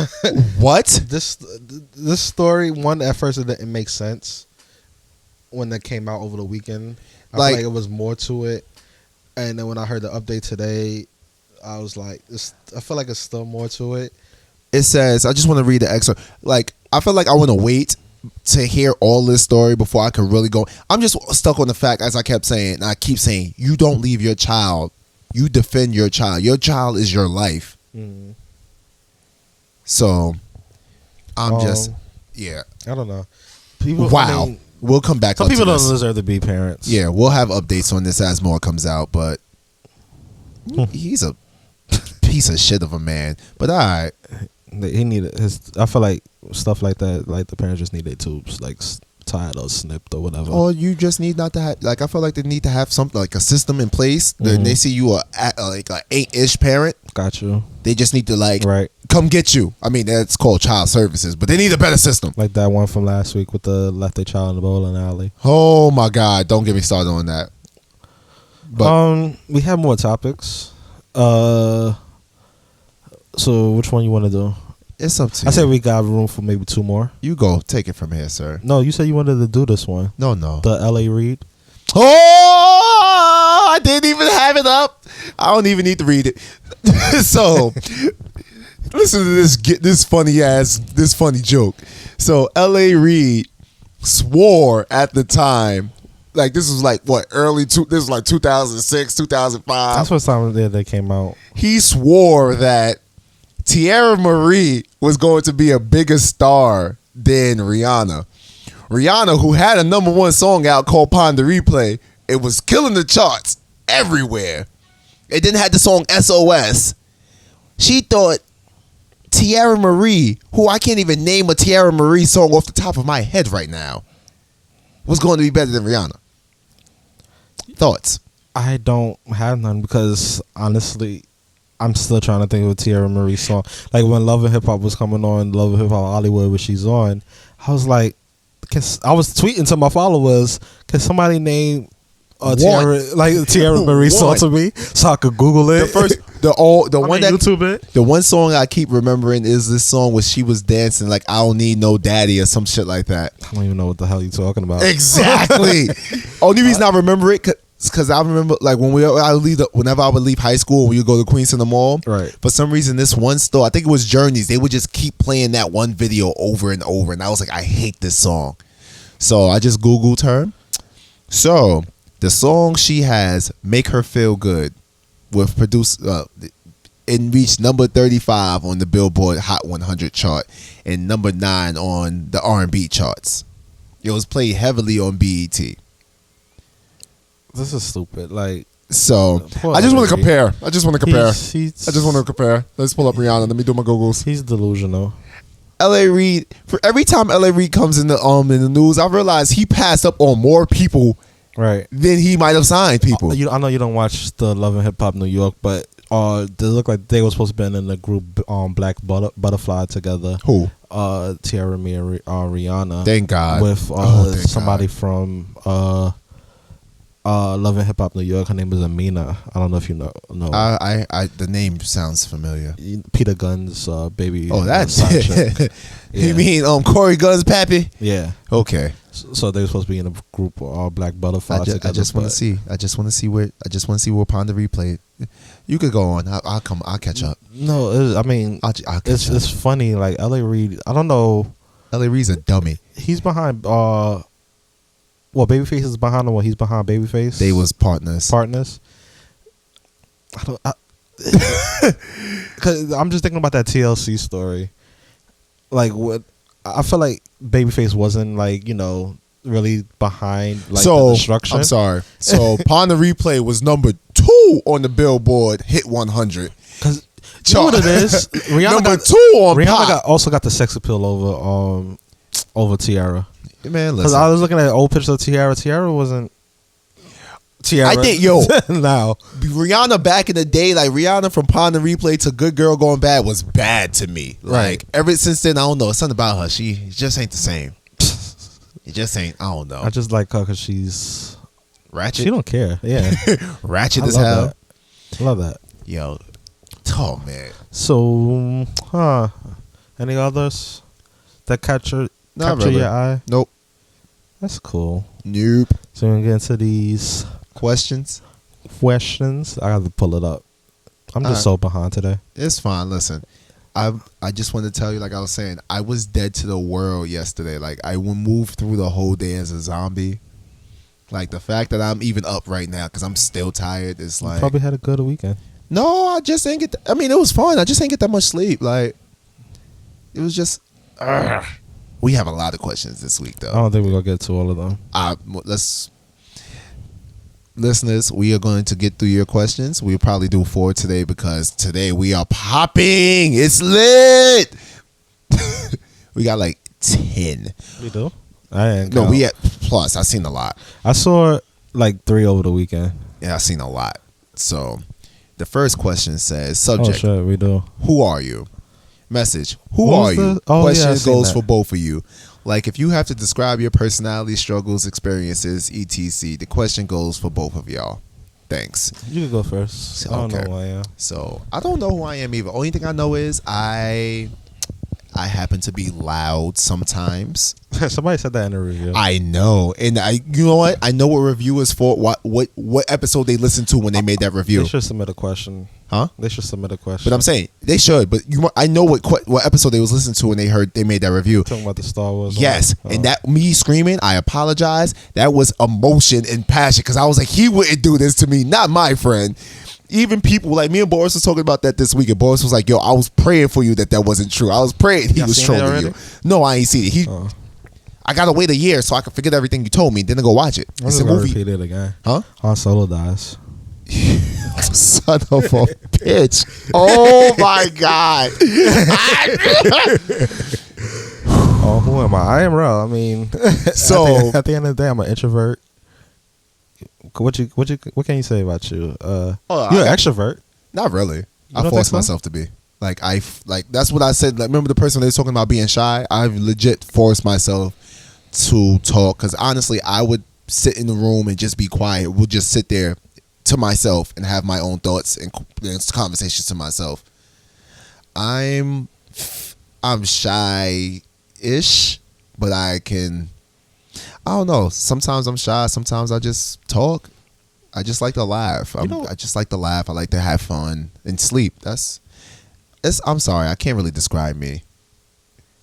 What? this story, one, at first it didn't make sense when that came out over the weekend. I Like- feel like it was more to it, and then when I heard the update today, I was like, I feel like it's still more to it. It says, I just want to read the excerpt. Like, I feel like I want to wait to hear all this story before I can really go. I'm just stuck on the fact, as I kept saying, and I keep saying, you don't leave your child. You defend your child. Your child is your life. Mm. So, I'm just, Um, yeah. I don't know. People, Wow. I mean, We'll come back some up to people this. don't deserve to be parents. Yeah, we'll have updates on this as more comes out, but he's a piece of shit of a man. But all right. He needed his. I feel like stuff like that. Like the parents just need their tubes like tied or snipped or whatever. Or you just need not to have, like, I feel like they need to have something like a system in place. Then they see you like a 8-ish parent. Got you. They just need to like Right. come get you. I mean, that's called child services, but they need a better system. Like that one from last week with the left their child in the bowling alley. Oh my God! Don't get me started on that. But We have more topics. So which one you want to do? it's up to you. I said we got room for maybe 2 more. You go. Take it from here, sir. No, you said you wanted to do this one. No. The L.A. Reid. Oh, I didn't even have it up. I don't even need to read it. So, listen to this funny joke. So, L.A. Reid swore at the time, like this was like what this was like 2006, 2005. That's what time they came out. He swore that Tierra Marie was going to be a bigger star than Rihanna. Rihanna, who had a #1 song out called Pon de Replay, it was killing the charts everywhere. It didn't have the song SOS. She thought Tierra Marie, who I can't even name a Tierra Marie song off the top of my head right now, was going to be better than Rihanna. Thoughts? I don't have none because honestly, I'm still trying to think of a Tierra Marie song. Like when Love and Hip Hop was coming on, Love and Hip Hop Hollywood, where she's on, I was like, I was tweeting to my followers, can somebody name a Tierra Marie song to me so I could Google it? The one that YouTube it. The one song I keep remembering is this song where she was dancing like I don't need no daddy or some shit like that. I don't even know what the hell you're talking about. Exactly. Only reason I remember it because I remember like whenever I would leave high school and we would go to Queens in the Mall. Right. For some reason, this one store, I think it was Journeys, they would just keep playing that one video over and over, and I was like, I hate this song. So I just Googled her. So the song she has, "Make Her Feel Good," with it reached number 35 on the Billboard Hot 100 chart and number 9 on the R&B charts. It was played heavily on BET. This is stupid. Like, so I just want to compare. I just want to compare. Let's pull up Rihanna. Let me do my Googles. He's delusional. L.A. Reid. For every time L.A. Reid comes in the news, I realize he passed up on more people, right, than he might have signed people. I know you don't watch the Love and Hip Hop New York, but they look like they were supposed to be in the group Black Butterfly together. Who? Tierra Marie, Rihanna. Thank God. With somebody from Love and Hip Hop New York. Her name is Amina. I don't know if you know. I the name sounds familiar. Peter Gunn's baby. Oh, that's it. You mean Corey Gunn's pappy? Yeah. Okay. So they were supposed to be in a group Black Butterfly together. I just want to see where Pon de Replay. You could go on. I'll catch up. No, I'll catch up. It's funny. Like L.A. Reid. I don't know. L.A. Reid's a dummy. He's behind. Babyface is behind him. He's behind Babyface. They was partners. Cause I'm just thinking about that TLC story. Like what? I feel like Babyface wasn't really behind the destruction. I'm sorry. So Pon de Replay was number 2 on the Billboard Hit 100. Cause you know what it is? Rihanna number 2 on Pop. also got the sex appeal over Tiara. Man, listen. Because I was looking at old pictures of Tiara. Tiara wasn't Tiara. I think now Rihanna back in the day, like Rihanna from Pon de Replay to Good Girl Going Bad was bad to me. Right. Like ever since then, I don't know. It's something about her. She just ain't the same. It just ain't. I don't know. I just like her because she's ratchet. She don't care. Yeah, ratchet as hell. I love that. Yo, oh man. So, any others that capture your eye? Nope. That's cool. Nope. So we're gonna get into these questions. I have to pull it up. I'm just so behind today. It's fine. Listen, I just want to tell you, like I was saying, I was dead to the world yesterday. Like I moved through the whole day as a zombie. Like the fact that I'm even up right now because I'm still tired is like. You probably had a good weekend. No, I just ain't get. I mean, it was fun. I just ain't get that much sleep. Like it was just. We have a lot of questions this week, though. I don't think we're gonna get to all of them. Listeners, we are going to get through your questions. We'll probably do 4 today because today we are popping. It's lit. We got like 10. We do. I ain't. No, count. we at plus. I seen a lot. I saw like 3 over the weekend. Yeah, I seen a lot. So, the first question says, Oh subject, shit, we do. who are you? Message, who What are was you? the- oh, Question yeah, I seen goes that. for both of you. Like, if you have to describe your personality, struggles, experiences, etc., the question goes for both of y'all. Thanks. You can go first. I don't Okay. know who I am. So, I don't know who I am either. Only thing I know is I happen to be loud sometimes. Somebody said that in a review. I know, and you know what? I know what review is for. What episode they listened to when they made that review? They should submit a question. Huh? They should submit a question. But I'm saying they should. But I know what episode they was listening to when they made that review. talking about the Star Wars. Yes, one? and that me screaming, I apologize. That was emotion and passion because I was like, he wouldn't do this to me, not my friend. Even people like me and Boris was talking about that this week, and Boris was like, "Yo, I was praying for you that wasn't true. I was praying he Y'all was seen it trolling you." already? No, I ain't seen it. Oh. I gotta wait a year so I can forget everything you told me. Then I go watch it. I'm It's just a gonna movie, repeat it again. huh? Han Solo dies. Son of a bitch! Oh my god! Oh, who am I? I am real. I mean, So- at the end of the day, I'm an introvert. What can you say about you? Oh, You're an I- extrovert. Not really. I don't force think so? myself to be. Like that's what I said. Like, remember the person they was talking about being shy? I've legit forced myself to talk because honestly, I would sit in the room and just be quiet. Would just sit there to myself and have my own thoughts and conversations to myself. I'm shy-ish, but I don't know. Sometimes I'm shy. Sometimes I just talk. I just like to laugh. I just like to laugh. I like to have fun and sleep. I'm sorry. I can't really describe me.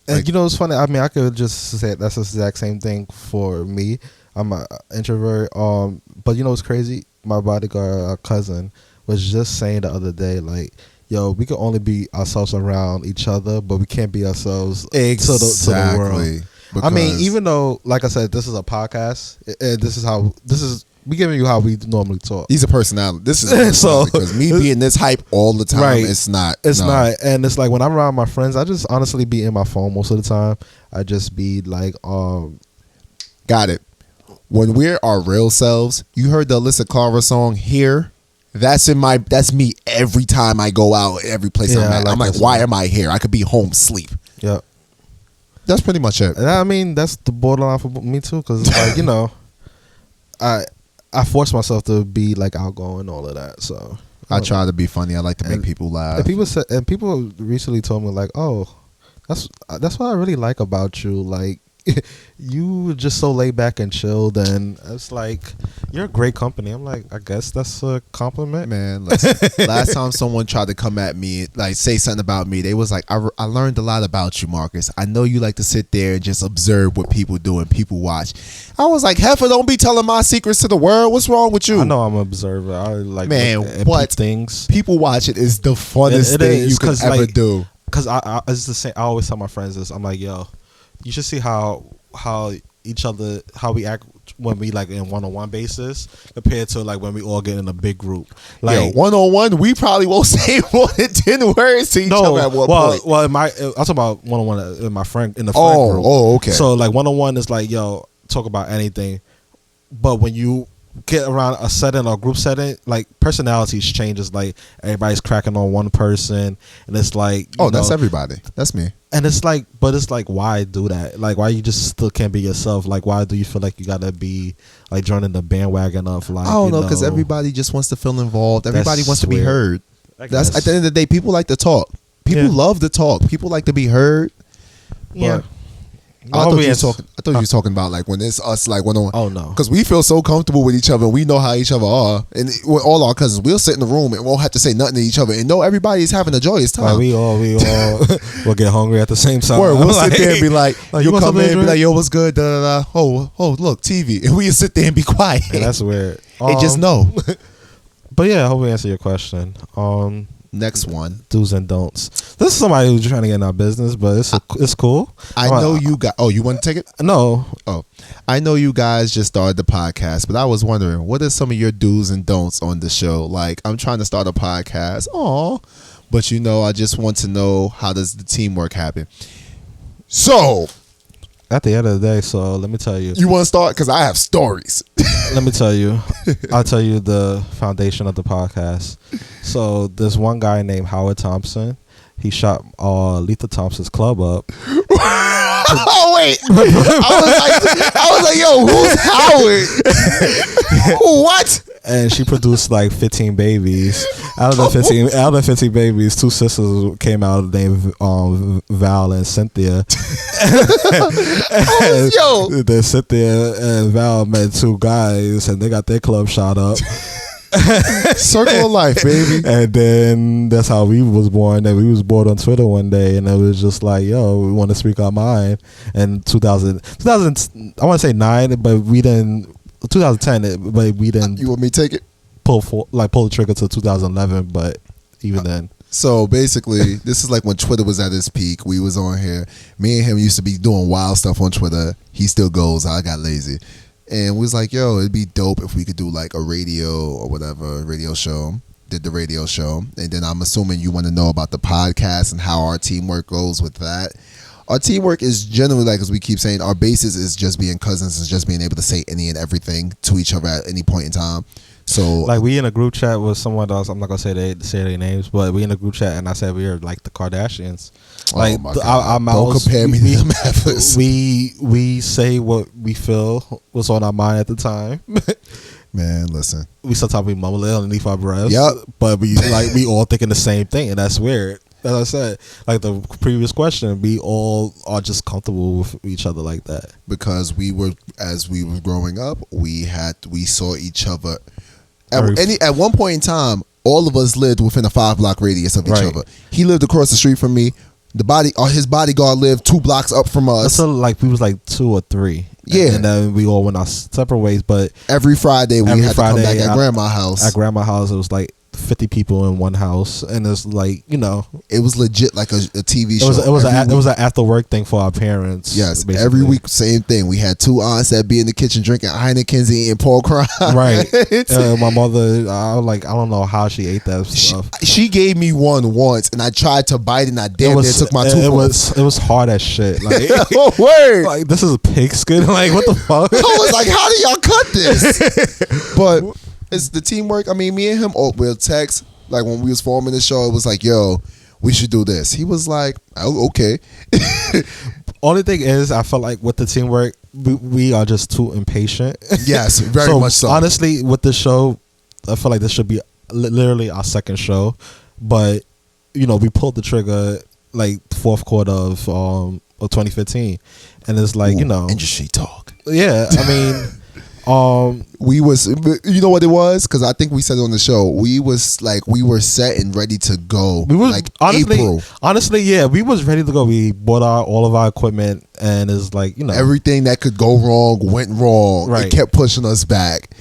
And Like- you know, it's funny. I mean, I could just say that's the exact same thing for me. I'm an introvert. But you know what's crazy? My bodyguard cousin was just saying the other day, like, yo, we can only be ourselves around each other, but we can't be ourselves to the world. I mean, Because- even though, like I said, this is a podcast, and we giving you how we normally talk. he's a personality. This is So- because me being this hype all the time, Right. it's not. It's no. not, and it's like when I'm around my friends, I just honestly be in my phone most of the time. I just be like, Got it. When we're our real selves, you heard the Alyssa Cara song "Here." That's me every time I go out, every place Yeah, I'm I at. like I'm like, that why song. am I here? I could be home, sleep. yeah. That's pretty much it. And I mean, that's the borderline for me too, because like, you know, I force myself to be like outgoing and all of that. So I try to be funny. I like to make And- people laugh. and people recently told me like, oh, that's what I really like about you. Like, you were just so laid back and chilled, and it's like you're a great company. I'm like, I guess that's a compliment. Man, listen, last time someone tried to come at me, like say something about me, they was like, I learned a lot about you, Marcus. I know you like to sit there and just observe what people do and people watch. I was like, heifer, don't be telling my secrets to the world. What's wrong with you? I know I'm an observer. I like Man, look and what? peep things. People watch it is the funnest It thing is, you could 'cause, ever like, do. Cause I it's the same. I always tell my friends this. I'm like, yo, you should see how we act when we like in one-on-one basis compared to like when we all get in a big group. Like, Yo, 1-on-1, we probably won't say more than 10 words to each other at one point. Well, I'm talking about one-on-one in my friend in the friend Oh, group. oh, okay. So like one-on-one is like, yo, talk about anything, but when you get around a setting or group setting, like personalities changes. Like everybody's cracking on one person, and it's like, you That's know, everybody. That's me. and it's like, but it's like, why do that? Like, why you just still can't be yourself? Like, why do you feel like you gotta be like joining the bandwagon of like? I don't know, you because everybody just wants to feel involved. Everybody That's wants to be weird. heard. I That's guess. at the end of the day, people like to talk. People Yeah. love to talk. People like to be heard. Yeah. But I thought you was talking about like when it's us like one on one. Oh, no. Because we feel so comfortable with each other. We know how each other are, and with all our cousins, we'll sit in the room and won't have to say nothing to each other, and know everybody's having a joyous time. Like we all will get hungry at the same time. Word, we'll Like- sit there and be like, Like, you'll want come something in to and be like, drink? yo, what's good? Da, da, da. Oh, look, TV. And we just sit there and be quiet. Yeah, that's weird. and just know. But yeah, I hope we answer your question. Next one. Do's and don'ts. This is somebody who's trying to get in our business, but it's cool. I know you got. Oh, you want to take it? No, Oh, I know you guys just started the podcast, but I was wondering, what are some of your do's and don'ts on the show? Like, I'm trying to start a podcast. Aw. But, I just want to know, how does the teamwork happen? So, At the end of the day, so let me tell you. you want to start? Because I have stories. Let me tell you. I'll tell you the foundation of the podcast. So there's one guy named Howard Thompson. He shot Letha Thompson's club up. Oh wait, I was like, yo, who's Howard? What? And she produced like 15 babies. Out of the 15 babies, 2 sisters came out named Val and Cynthia. Yo, Then Cynthia and Val met 2 guys, and they got their club shot up. circle of life, baby. And then that's how we was born. And we was born on Twitter one day, and it was just like, yo, we want to speak our mind. And 2000, I want to say 9, but we didn't. 2010, but we didn't. You want me to take it? pull the trigger to 2011. But even then, So basically, this is like when Twitter was at its peak. We was on here. Me and him used to be doing wild stuff on Twitter. He still goes. I got lazy. And we was like, yo, it'd be dope if we could do like a radio or whatever, radio show. Did the radio show. And then I'm assuming you want to know about the podcast and how our teamwork goes with that. Our teamwork is generally, like as we keep saying, our basis is just being cousins, is just being able to say any and everything to each other at any point in time. So like we in a group chat with someone else. I'm not gonna say their names, but we in a group chat, and I said we are like the Kardashians. Like my God. our mouths, Don't compare me to them heifers. we say what we feel, what's on our mind at the time. Man, listen. We sometimes we mumble it underneath our breaths. Yep. But we all thinking the same thing, and that's weird. As I said, like the previous question, we all are just comfortable with each other like that. Because as we were growing up, we saw each other Very- at one point in time. All of us lived within a 5-block radius of each Right. other. He lived across the street from me. His bodyguard lived 2 blocks up from us. So like we was like 2 or 3. Yeah. And then we all went our separate ways. But Every Friday we Every had to come Friday, back at grandma's house. at grandma's house, it was like 50 people in one house, and it's like, you know, It was legit like a TV it show. was Every week. an after work thing for our parents. Yes, basically. every week, same thing. We had 2 aunts that be in the kitchen drinking Heineken's and eating pork rinds. Right. My mother, I don't know how she ate that stuff. She gave me one once, and I tried to bite it, and I damn near took my tooth off. it was hard as shit. Like, Oh, word. like this is a pig skin. Like, what the fuck? I was like, how do y'all cut this? But it's the teamwork. I mean, me and him, we'll text. Like, when we was forming the show, it was like, yo, we should do this. He was like, oh, okay. Only thing is, I felt like with the teamwork, we are just too impatient. Yes, very much so. Honestly, with this show, I feel like this should be literally our second show. But, you know, we pulled the trigger like 4th quarter of 2015. And it's like, you know. Industry talk. Yeah, I mean, We was, you know what it was? Because I think we said it on the show. We were set and ready to go. we was like honestly, April. Yeah, we was ready to go. We bought all of our equipment, and it's like, you know, Everything that could go wrong went wrong. Right. It kept pushing us back.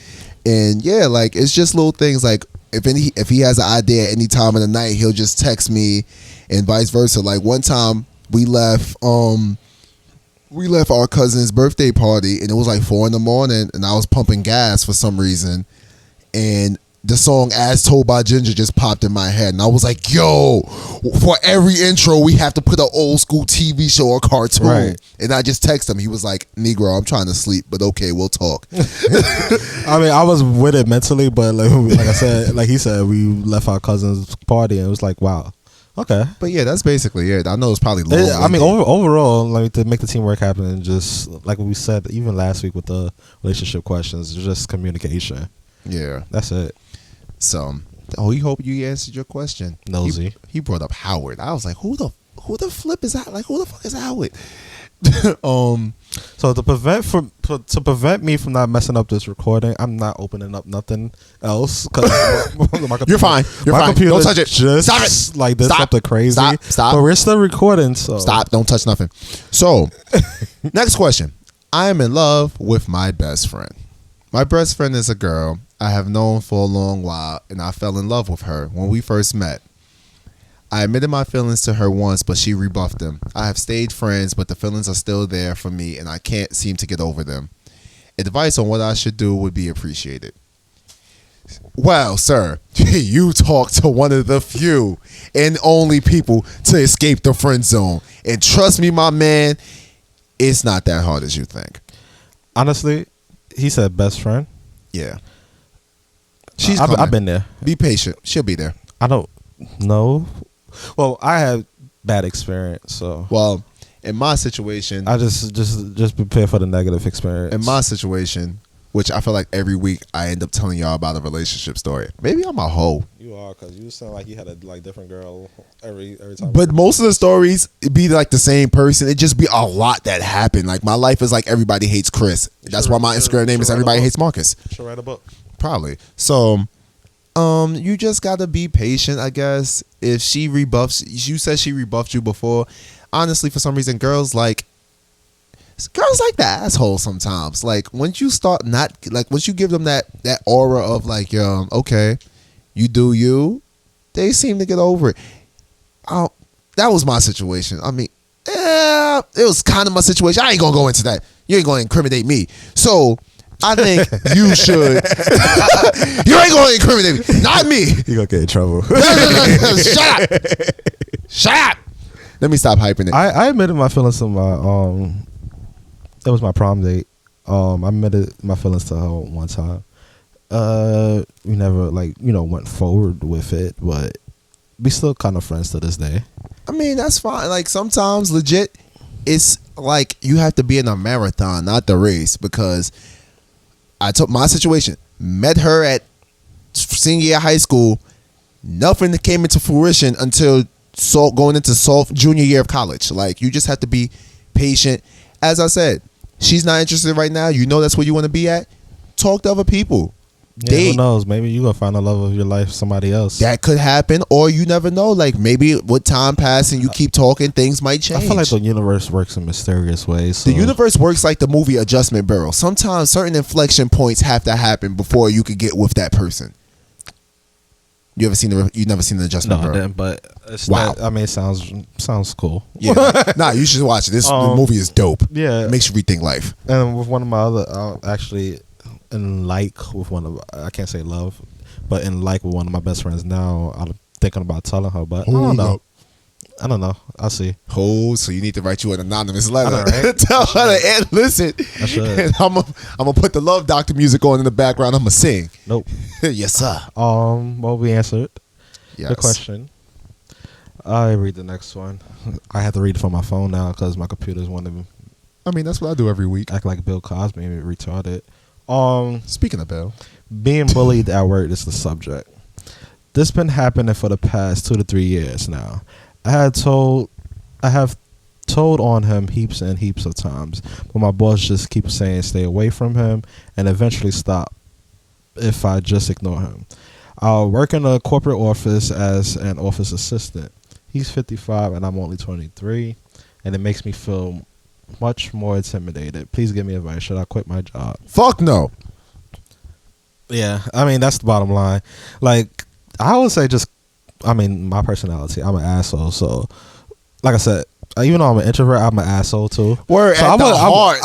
And yeah, like it's just little things. Like if he has an idea at any time of the night, he'll just text me, and vice versa. Like one time we left our cousin's birthday party, and it was like 4 a.m, and I was pumping gas for some reason, and the song "As Told by Ginger" just popped in my head, and I was like, "Yo, for every intro, we have to put an old school TV show or cartoon." Right. And I just texted him. He was like, "Negro, I'm trying to sleep, but okay, we'll talk." I mean, I was with it mentally, but like I said, like he said, we left our cousin's party, and it was like, wow, okay. But yeah, that's basically it. I know it's probably long. I mean, overall, like to make the teamwork happen, and just like we said, even last week with the relationship questions, it's just communication. Yeah. That's it. So, he hope you answered your question. Nosy. He brought up Howard. I was like, who the flip is that? Like, who the fuck is Howard? So to prevent me from not messing up this recording, I'm not opening up nothing else. You're fine. You're my fine. computer Don't touch it. Just Stop it. like did Stop. something crazy. Stop. But we're still recording. So Stop. Don't touch nothing. So, next question. I am in love with my best friend. My best friend is a girl I have known for a long while, and I fell in love with her when we first met. I admitted my feelings to her once, but she rebuffed them. I have stayed friends, but the feelings are still there for me, and I can't seem to get over them. Advice on what I should do would be appreciated. Well, sir, you talk to one of the few and only people to escape the friend zone. And trust me, my man, it's not that hard as you think. Honestly, he said best friend. Yeah. I've been there. Be patient. She'll be there. I don't know. Well, I had bad experience, so Well, in my situation, I just prepare for the negative experience. in my situation, which I feel like every week I end up telling y'all about a relationship story. Maybe I'm a hoe. You are, because you sound like you had a different girl every time. But most of the stories it be like the same person. It just be a lot that happened. Like my life is like Everybody Hates Chris. That's why my Instagram name is Everybody Hates Marcus. Should write a book. Probably. So, you just gotta be patient, I guess. If she rebuffs, you said she rebuffed you before. Honestly, for some reason, girls like the asshole sometimes. Like once you start once you give them that aura of like, okay, you do you, they seem to get over it. That was my situation. I mean, it was kind of my situation. I ain't gonna go into that. You ain't gonna incriminate me. So I think you should. You ain't gonna incriminate me, not me. You gonna get in trouble. Shut up. Shut up. Let me stop hyping it. I admitted my feelings to my it was my prom date. I admitted my feelings to her one time. We never went forward with it, but we still kind of friends to this day. I mean, that's fine. Like sometimes legit it's like you have to be in a marathon, not the race, because I took my situation, met her at senior year of high school, nothing that came into fruition until going into junior year of college. Like you just have to be patient. As I said, she's not interested right now. You know that's where you want to be at. Talk to other people. Yeah, who knows? Maybe you gonna find the love of your life somebody else. That could happen, or you never know. Like maybe with time passing, you keep talking, things might change. I feel like the universe works in mysterious ways. So. The universe works like the movie Adjustment Bureau. Sometimes certain inflection points have to happen before you could get with that person. You never seen the Adjustment Bureau? No, I didn't, but wow. It sounds cool. Yeah, nah, you should watch it. The movie is dope. Yeah, it makes you rethink life. And with one of my other, actually. With one of, I can't say love, but with one of my best friends now, I'm thinking about telling her, but I don't know. I'll see. Oh, so you need to write you an anonymous letter. Know, right? Tell her to and listen. I should. And I'm gonna put the Love Doctor music on in the background. I'm gonna sing. Nope. Yes, sir. Well, we answered yes. the question. I read the next one. I have to read it from my phone now because my computer's one of them. I mean, that's what I do every week. Act like Bill Cosby and retarded. Speaking of Bill, being bullied at work is the subject. This been happening for the past 2 to 3 years now. I have told on him heaps and heaps of times, but my boss just keeps saying stay away from him and eventually stop if I just ignore him. I work in a corporate office as an office assistant. He's 55 and I'm only 23, and it makes me feel much more intimidated. Please give me advice. Should I quit my job? Fuck no. Yeah, I mean that's the bottom line. Like I would say, my personality. I'm an asshole. So, like I said, even though I'm an introvert, I'm an asshole too. Word so at the heart.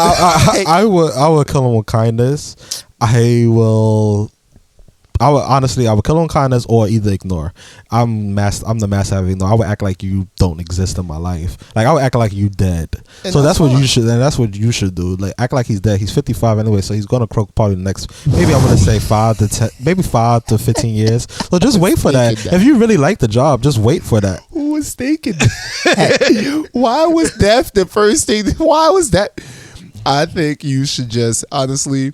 I would kill him with kindness. I would kill him with kindness or either ignore. I'm the master of ignore. I would act like you don't exist in my life. Like I would act like you dead. And so that's what you should do. Like act like he's dead. He's 55 anyway, so he's gonna croak probably the next maybe I'm gonna say 5 to 15 years. So just wait for that. If you really like the job, just wait for that. Who was thinking that? Why was death the first thing? Why was that? I think you should just honestly.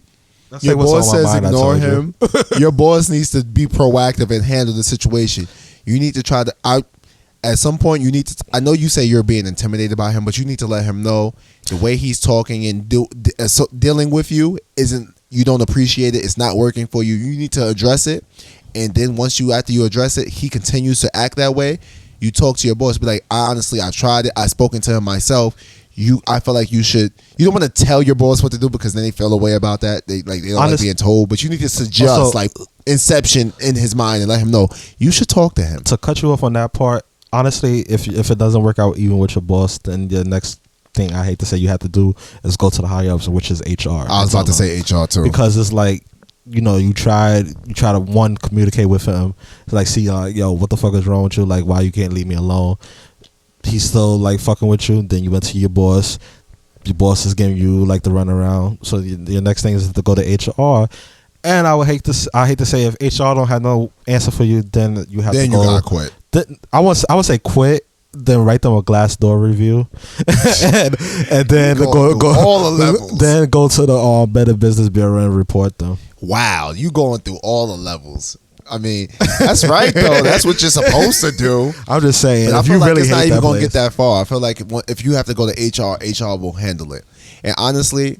Your boss says ignore him. Your boss needs to be proactive and handle the situation. You need to try to at some point you need to. I know you say you're being intimidated by him, but you need to let him know the way he's talking and dealing with you isn't. You don't appreciate it. It's not working for you. You need to address it, and then after you address it, he continues to act that way. You talk to your boss, be like, I tried it. I've spoken to him myself. I feel like you should. You don't want to tell your boss what to do because then they feel a way about that. They don't like being told. But you need to suggest like inception in his mind and let him know you should talk to him. To cut you off on that part, honestly, if it doesn't work out even with your boss, then the next thing I hate to say you have to do is go to the higher ups, which is HR. I was about to say HR too, because it's like you try to one communicate with him, like see yo, what the fuck is wrong with you? Like why you can't leave me alone? He's still like fucking with you. Then you went to your boss. Your boss is giving you like the runaround. So your next thing is to go to HR. And I hate to say if HR don't have no answer for you, then you have to go. Then you gotta quit. Then I would say quit. Then write them a Glassdoor review, and then go all the levels. Then go to the Better Business Bureau and report them. Wow, you going through all the levels. I mean, that's right though. That's what you're supposed to do. I'm just saying, But I if feel you like really it's hate not even that gonna place, get that far. I feel like if you have to go to HR will handle it. And honestly,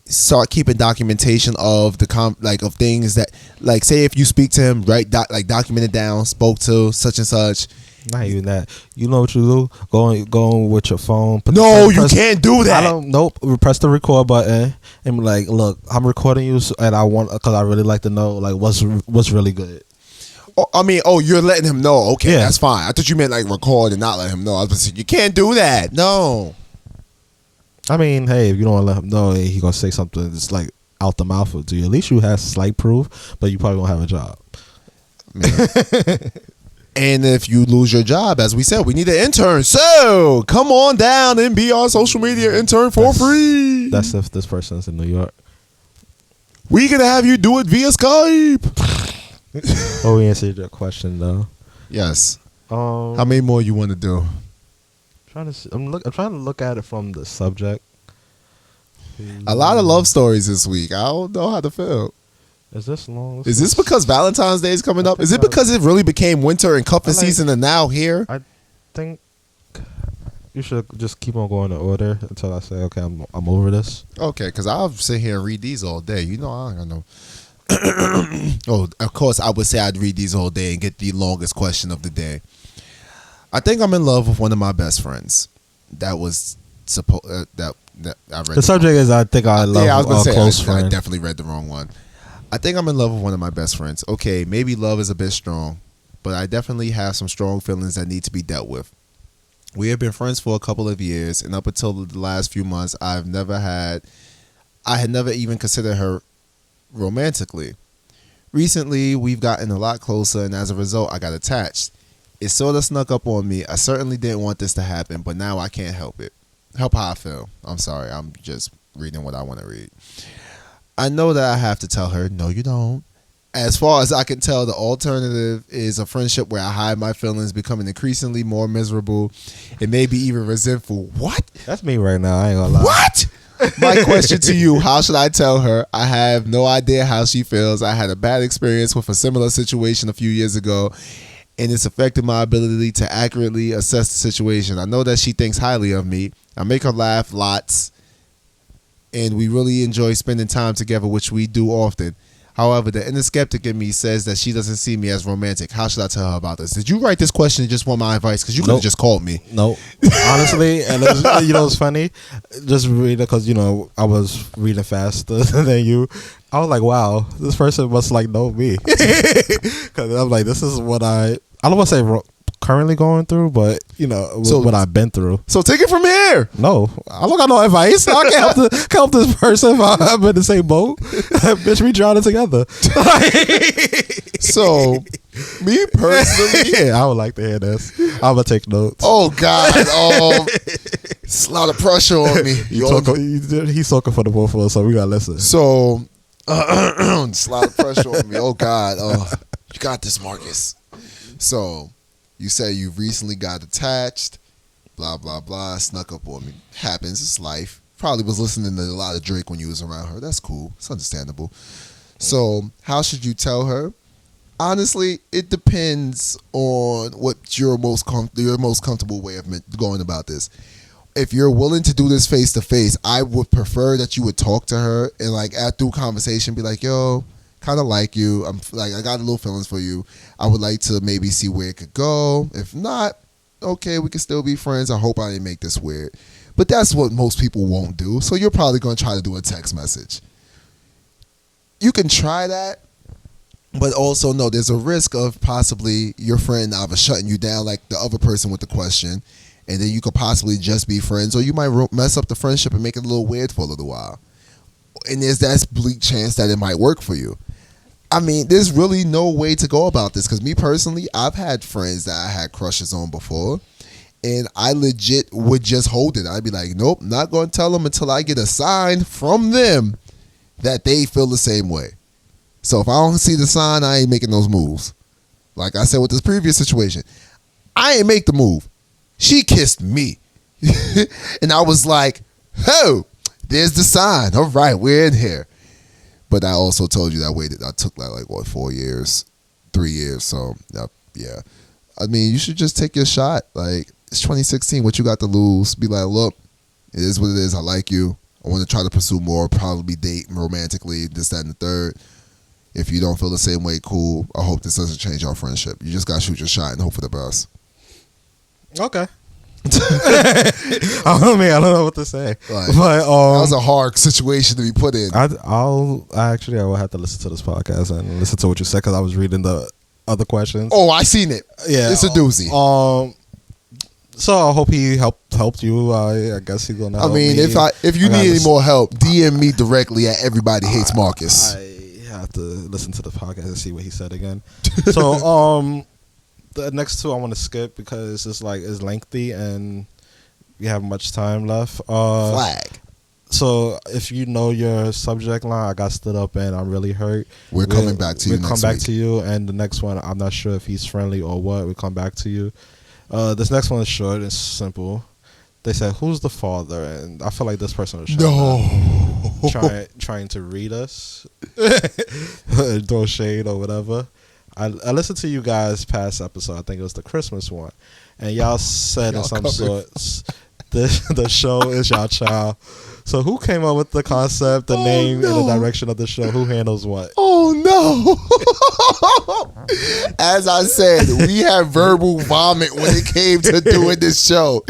start keeping documentation of the of things that, like, say if you speak to him, document it down. Spoke to such and such. not even that. You know what you do? Go with your phone. No, you can't do that. I don't. Nope. Press the record button and be like, look, I'm recording you, and I want because I really like to know like what's really good. Oh, I mean, you're letting him know. Okay, Yeah. that's fine. I thought you meant like record and not let him know. I was saying, you can't do that. No. I mean, hey, if you don't want to let him know, he gonna say something that's like out the mouth to you. At least you have slight proof, but you probably won't have a job. And if you lose your job, as we said, we need an intern. So come on down and be our social media intern for free. That's if this person's in New York. We gonna have you do it via Skype. Oh, we answered your question though. Yes. How How many more you want to do? I'm trying to look at it from the subject. A lot of love stories this week. I don't know how to feel. Is this long? Is this because Valentine's Day is coming up? Is it because it really became winter and cuffing season and now here? I think you should just keep on going in order until I say, okay, I'm over this. Okay, because I'll sit here and read these all day. You know, I don't know. Oh, of course, I would say I'd read these all day and get the longest question of the day. I think I'm in love with one of my best friends. That was that I read. The subject is I think I love I was gonna a say close I friend. definitely read the wrong one. I think I'm in love with one of my best friends. Okay, maybe love is a bit strong, but I definitely have some strong feelings that need to be dealt with. We have been friends for a couple of years, and up until the last few months, I had never even considered her romantically. Recently, we've gotten a lot closer, and as a result, I got attached. It sort of snuck up on me. I certainly didn't want this to happen, but now I can't help it. Help how I feel. I'm sorry. I'm just reading what I want to read. I know that I have to tell her, no, you don't. As far as I can tell, the alternative is a friendship where I hide my feelings, becoming increasingly more miserable and maybe even resentful. What? That's me right now. I ain't gonna lie. What? My question to you, how should I tell her? I have no idea how she feels. I had a bad experience with a similar situation a few years ago, and it's affected my ability to accurately assess the situation. I know that she thinks highly of me. I make her laugh lots, and we really enjoy spending time together, which we do often. However, the inner skeptic in me says that she doesn't see me as romantic. How should I tell her about this? Did you write this question and just want my advice? Because you could have just called me. No, honestly, and you know what's funny? Just read it because I was reading faster than you. I was like, wow, this person must like know me because I'm like, this is what I don't want to say currently going through, but what I've been through. So take it from here. No, I don't got no advice. I can't help this person if I'm in the same boat. Bitch, we drowning together. So, me personally, I would like to hear this. I'm gonna take notes. oh God, it's a lot of pressure on me. He's talking for the both of us, so we gotta listen. So, it's a lot of pressure on me. Oh God, you got this, Marcus. So, you say you recently got attached, blah blah blah, snuck up on me. Happens, it's life. Probably was listening to a lot of Drake when you was around her. That's cool. It's understandable. So, how should you tell her? Honestly, it depends on what your most comfortable way of going about this. If you're willing to do this face to face, I would prefer that you would talk to her and like through conversation, be like, "Yo, kind of like you. I'm like, I got a little feelings for you. I would like to maybe see where it could go. If not, okay, we can still be friends. I hope I didn't make this weird." But that's what most people won't do. So you're probably going to try to do a text message. You can try that. But also, no, there's a risk of possibly your friend either shutting you down like the other person with the question, and then you could possibly just be friends, or you might mess up the friendship and make it a little weird for a little while. And there's that bleak chance that it might work for you. I mean, there's really no way to go about this because me personally, I've had friends that I had crushes on before, and I legit would just hold it. I'd be like, nope, not going to tell them until I get a sign from them that they feel the same way. So if I don't see the sign, I ain't making those moves. Like I said with this previous situation, I ain't make the move. She kissed me. And I was like, oh, there's the sign. All right, we're in here. But I also told you that I waited. I took like what, 4 years, 3 years. So yeah, I mean, you should just take your shot. Like, it's 2016. What you got to lose? Be like, look, it is what it is. I like you. I want to try to pursue more. Probably date romantically. This, that, and the third. If you don't feel the same way, cool. I hope this doesn't change our friendship. You just gotta shoot your shot and hope for the best. Okay. I don't know what to say. Like, but that was a hard situation to be put in. I will have to listen to this podcast and listen to what you said because I was reading the other questions. Oh, I seen it. Yeah, it's a doozy. So I hope he helped you. I guess he's gonna. I help mean, me. if you need any more help, DM me directly at Everybody Hates Marcus. I have to listen to the podcast and see what he said again. So the next two I want to skip because it's lengthy and we have much time left. Flag. So if you know your subject line, I got stood up and I'm really hurt. We're coming back to you We'll next come back week. to you, and the next one I'm not sure if he's friendly or what. We'll come back to you. This next one is short and simple. They said, "Who's the father?" And I feel like this person is trying to read us, throw shade or whatever. I listened to you guys' past episode. I think it was the Christmas one, and y'all said in some sorts, the show is y'all child. So who came up with the concept, the name, and the direction of the show? Who handles what? Oh no! As I said, we had verbal vomit when it came to doing this show.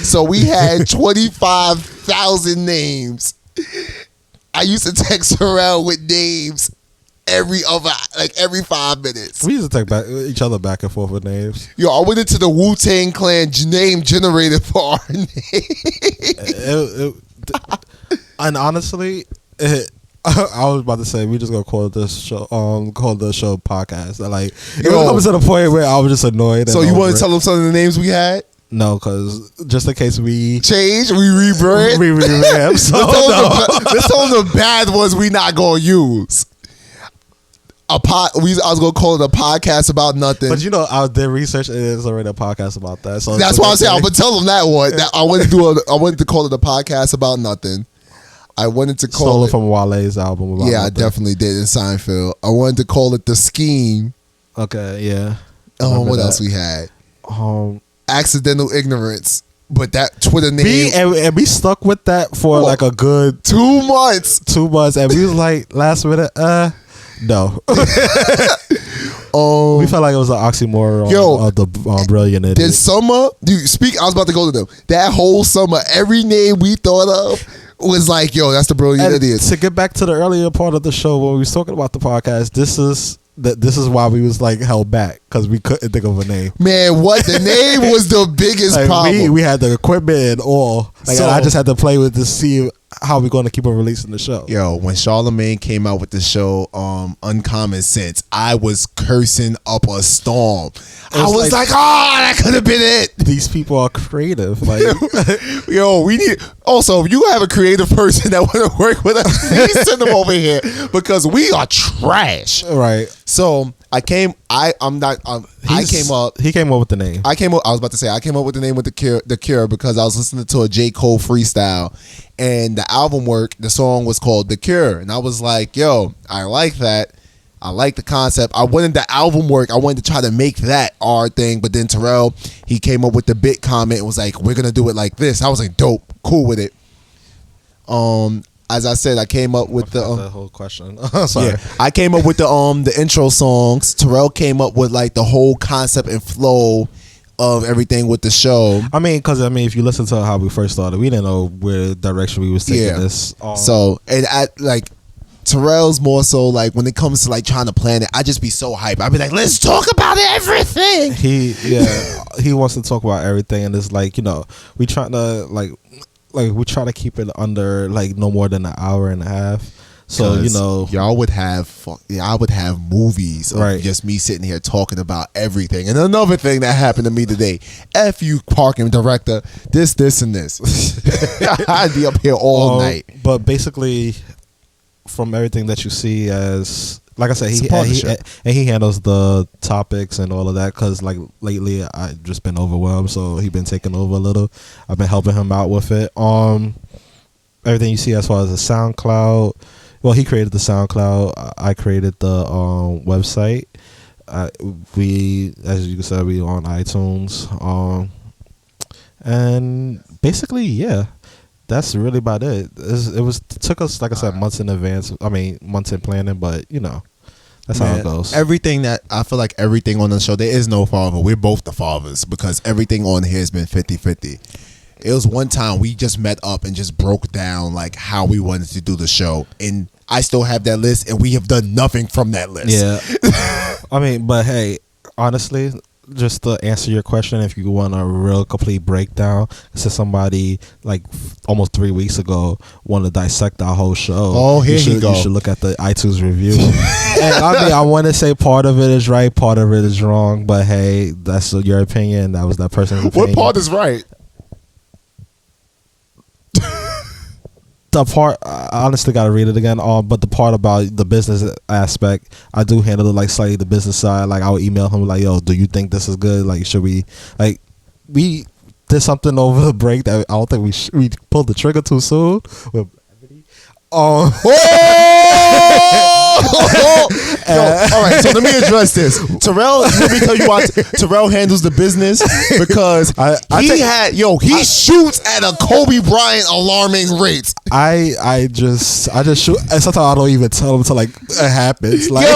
So we had 25,000 names. I used to text around with names every 5 minutes. We used to take each other back and forth with names. Yo, I went into the Wu-Tang Clan name generator for our name. And honestly, I was about to say we just gonna call this show, call the show podcast. Like, it was to the point where I was just annoyed. So you want to tell them some of the names we had? No, because just in case we change, we rebrand, we revamp. So let's tell them the bad ones we not gonna use. I was gonna call it a podcast about nothing. But you know, I did research. It is already a podcast about that. So that's why I'm saying I'm gonna tell them that one. I wanted to call it a podcast about nothing. I wanted to call it from Wale's album. About yeah, nothing. I definitely did in Seinfeld. I wanted to call it The Scheme. Okay, yeah. What else we had? Accidental Ignorance. But that Twitter name, and we stuck with that for like a good 2 months. 2 months, and we was like last minute, no. We felt like it was an oxymoron of the brilliant idiot. This summer, I was about to go to them. That whole summer, every name we thought of was like, yo, that's the brilliant idiot. To get back to the earlier part of the show when we was talking about the podcast, this is why we was like held back because we couldn't think of a name. Man, what the name was the biggest problem. We had the equipment and all. Like, and I just had to play with to see how we going to keep on releasing the show. Yo, when Charlamagne came out with the show Uncommon Sense, I was cursing up a storm. I was like, that could have been it. These people are creative. Like, yo, we need. Also, if you have a creative person that want to work with us, please send them over here because we are trash. Right. So I came. He came up with the name. I was about to say I came up with the name with the Cure because I was listening to a J. Cole freestyle, and the album work. The song was called The Cure, and I was like, yo, I like that. I like the concept. I wanted the album work. I wanted to try to make that our thing. But then Terrell, he came up with the bit comment and was like, we're going to do it like this. I was like, dope. Cool with it. As I said, I came up with the whole question. Sorry. Yeah, I came up with the intro songs. Terrell came up with like the whole concept and flow of everything with the show. I mean, because if you listen to how we first started, we didn't know where direction we was taking this. So, and Terrell's more so like when it comes to like trying to plan it, I just be so hyped. I'd be like, let's talk about everything. He wants to talk about everything, and it's like, we trying to we try to keep it under like no more than an hour and a half. So you 'Cause know, y'all would have movies of Right. just me sitting here talking about everything. And another thing that happened to me today, F you parking director, this and this. I'd be up here all night. But basically, from everything that you see, as like I said, It's a he partnership. and he handles the topics and all of that. Because like lately, I've just been overwhelmed, so he been taking over a little. I've been helping him out with it. Everything you see as far as the SoundCloud. Well, he created the SoundCloud. I created the website. We, as you said, we on iTunes. And basically, yeah, that's really about it. It took us, like I said, months in advance. I mean, months in planning, but you know, that's how Man, it goes. Everything that I feel like everything on the show, there is no father. We're both the fathers because everything on here has been 50-50. It was one time we just met up and just broke down like how we wanted to do the show, and I still have that list, and we have done nothing from that list. Yeah, I mean, but hey, honestly, just to answer your question, if you want a real complete breakdown, since somebody like almost 3 weeks ago wanted to dissect our whole show. Oh, here you go. You should look at the iTunes review. And I mean, I want to say part of it is right, part of it is wrong, but hey, that's your opinion. That was that person's opinion. What part is right? The part, I honestly got to read it again. But the part about the business aspect, I do handle it like slightly the business side. Like I'll email him like, "Yo, do you think this is good? Like, should we like we did something over the break that I don't think we pulled the trigger too soon." With, Yo, all right, so let me address this. Terrell, let me tell you why Terrell handles the business because he shoots at a Kobe Bryant alarming rate. I just shoot. And sometimes I don't even tell him until like it happens. Like,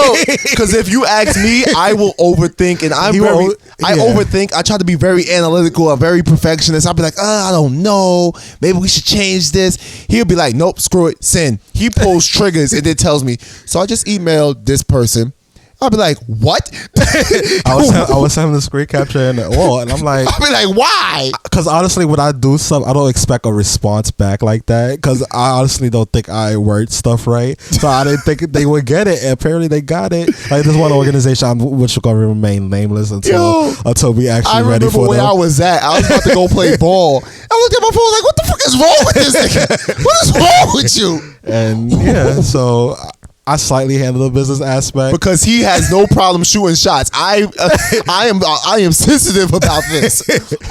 Because if you ask me, I will overthink, and I overthink. I try to be very analytical, a very perfectionist. I'll be like, I don't know. Maybe we should change this. He'll be like, nope, screw it, send. He pulls triggers and then tells me. So I just emailed this person. I'll be like, what? I was having the screen capture and I'm like, I'll be like, why? Because honestly, when I do something, I don't expect a response back like that. Because I honestly don't think I word stuff right. So I didn't think they would get it. And apparently they got it. Like this one organization, which is going to remain nameless until we actually ready for them. I remember where I was at. I was about to go play ball. I looked at my phone like, what the fuck is wrong with this nigga? What is wrong with you? And yeah, so I slightly handle the business aspect because he has no problem shooting shots. I am sensitive about this.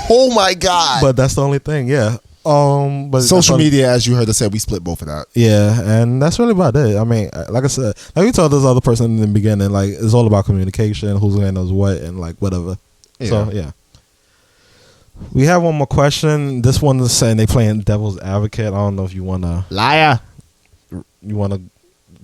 Oh my god! But that's the only thing. Yeah. But social media, as you heard us say, we split both of that. Yeah, and that's really about it. I mean, like I said, like we told this other person in the beginning, like it's all about communication, who's going to knows what, and like whatever. Yeah. So yeah. We have one more question. This one is saying they playing devil's advocate. I don't know if you wanna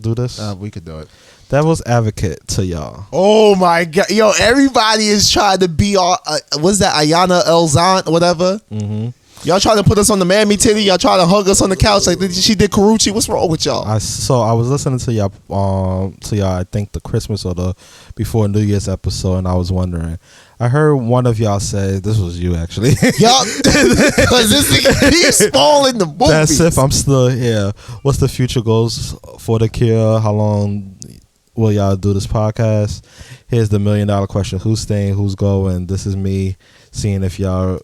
do this. We could do it. Devil's advocate to y'all. Oh my god, yo! Everybody is trying to be all. What's that? Ayana Elzant, whatever. Mm-hmm. Y'all trying to put us on the mammy titty. Y'all trying to hug us on the couch like she did Karuchi. What's wrong with y'all? I was listening to y'all. I think the Christmas or the before New Year's episode, and I was wondering. I heard one of y'all say this was you actually. Y'all, because this nigga keeps spoiling the movies. That's if I'm still here. What's the future goals for the Cure? How long will y'all do this podcast? Here's the $1 million question: who's staying? Who's going? This is me seeing if y'all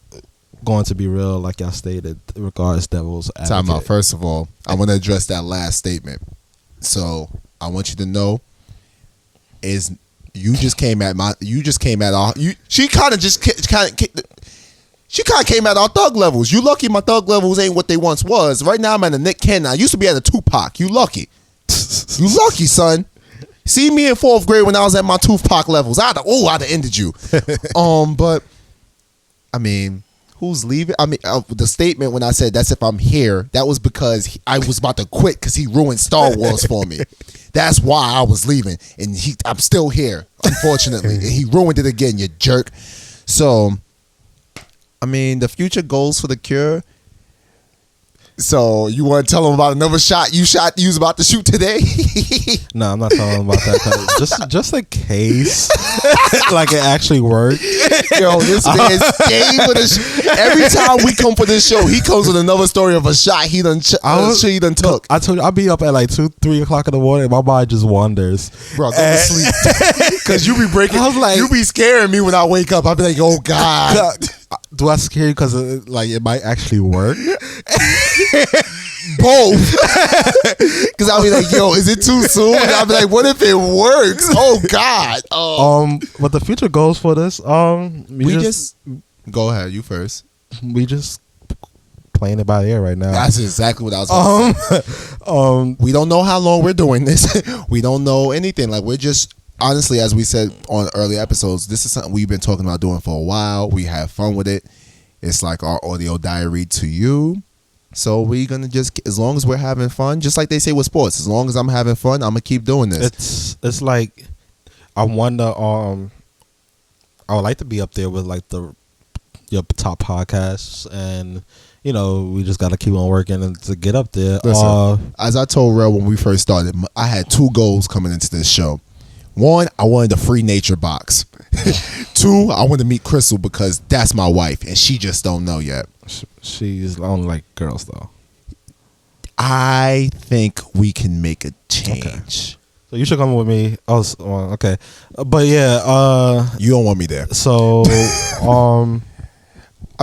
going to be real, like y'all stated, regards devil's advocate. Time out. First of all, I want to address that last statement. So I want you to know is. You just came at our. She kind of came at our thug levels. You lucky my thug levels ain't what they once was. Right now I'm at a Nick Cannon. I used to be at a Tupac. You lucky. You lucky, son. See me in 4th grade when I was at my Tupac levels. I'd have ended you. But I mean, who's leaving? I mean, the statement when I said that's if I'm here, that was because I was about to quit because he ruined Star Wars for me. That's why I was leaving, and I'm still here, unfortunately. And he ruined it again, you jerk. So, I mean, the future goals for the Cure. So you want to tell them about another shot you was about to shoot today? No, I'm not telling them about that. 'Cause just in case, like it actually worked. Yo, this man's game with every time we come for this show, he comes with another story of a shot he done took. I told you I'll be up at like 2-3 o'clock in the morning. My mind just wanders. Bro, go to sleep. Because you be breaking. I was like, you be scaring me when I wake up. I be like, oh God. Do I scare you because like it might actually work? Both. Because I'll be like, yo, is it too soon? And I'll be like, what if it works? Oh God. Oh. But the future goals for this, we just go ahead. You first. We just playing it by ear right now. That's exactly what I was going to say. We don't know how long we're doing this. We don't know anything. Like we're just honestly, as we said on early episodes, this is something we've been talking about doing for a while. We have fun with it. It's like our audio diary to you. So we're gonna just, as long as we're having fun, just like they say with sports, as long as I'm having fun, I'm gonna keep doing this. It's like I wonder. I would like to be up there with like your top podcasts, and you know we just gotta keep on working and to get up there. Listen, as I told Rel when we first started, I had 2 goals coming into this show. 1, I wanted the free nature box. 2, I wanted to meet Crystal because that's my wife and she just don't know yet. She's only like girls though. I think we can make a change. Okay. So you should come with me. Oh, okay. But yeah, you don't want me there. So, I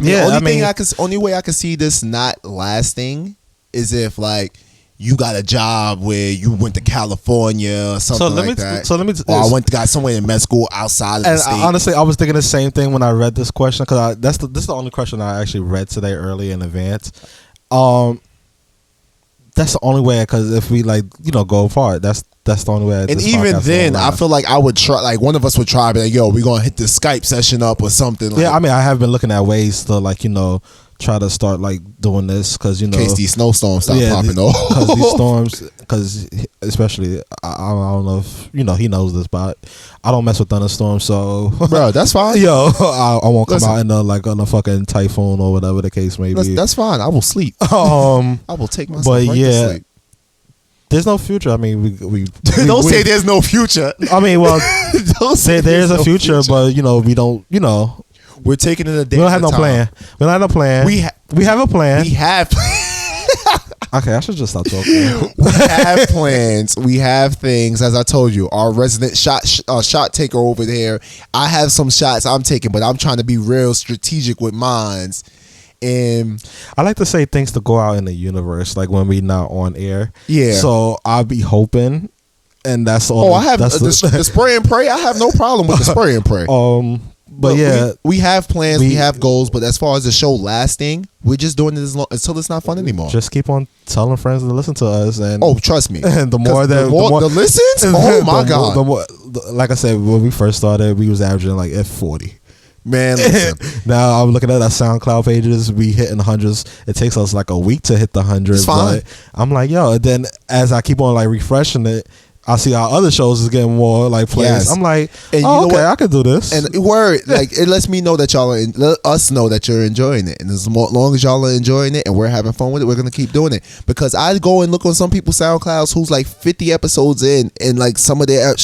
mean, yeah, only way I can see this not lasting is if like you got a job where you went to California or something like that. So let me. Or I got somewhere in med school outside of the state. Honestly, I was thinking the same thing when I read this question because this is the only question I actually read today early in advance. That's the only way because if we go far, that's the only way. And even then, I feel like I would try. Like one of us would try, be like, "Yo, we're gonna hit the Skype session up or something." Like, yeah, I mean, I have been looking at ways to try to start doing this because in case these snowstorms stop popping off. Because these storms, because especially I don't know if he knows this, but I don't mess with thunderstorms, so bro, that's fine. Yo, I won't come out in a fucking typhoon or whatever the case may be. That's fine. I will sleep. I will take myself to sleep. There's no future. I mean, we don't say there's no future. I mean, well, don't say there's a future, but we don't. We're taking it a day. We don't have no plan. We don't have no plan. We have a plan. We have. Okay, I should just stop talking. We have plans. We have things. As I told you, our resident shot taker over there. I have some shots I'm taking, but I'm trying to be real strategic with mines. And I like to say things to go out in the universe, like when we not on air. Yeah. So I'll be hoping, and that's all. Oh, I have the spray and pray. I have no problem with the spray and pray. But yeah, we have plans, we have goals, but as far as the show lasting, we're just doing it until it's not fun anymore. Just keep on telling friends to listen to us, and trust me. And the more the listens, oh my god! The more, like I said, when we first started, we was averaging like F40. Man, listen. Now I'm looking at our SoundCloud pages. We hitting hundreds. It takes us like a week to hit the hundreds. But I'm like, yo. And then as I keep on refreshing it, I see our other shows is getting more plays. Yes. I'm like, and okay, I can do this. And it lets me know that y'all let us know that you're enjoying it. And as long as y'all are enjoying it and we're having fun with it, we're gonna keep doing it. Because I go and look on some people's SoundClouds who's 50 episodes in, and some of their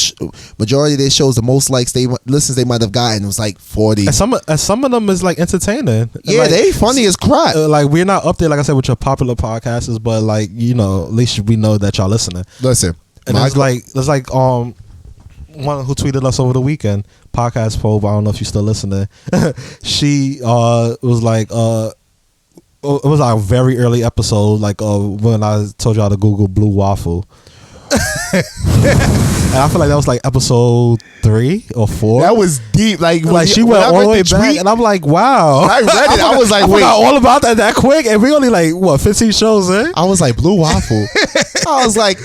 majority of their shows, the most listens they might have gotten was 40. And some of them is entertaining. Yeah, they funny as crap. We're not up there, like I said, with your popular podcasters, but at least we know that y'all listening. Listen. And it's like one who tweeted us over the weekend, Podcast Probe. I don't know if you're still listening. She was like, it was our very early episode, when I told y'all to Google blue waffle. And I feel like that was episode 3 or 4. That was deep. She went all the way back, and I'm like, wow. I read it. I was like, wait, all about that quick, and we only 15 shows in. I was like, blue waffle. I was like,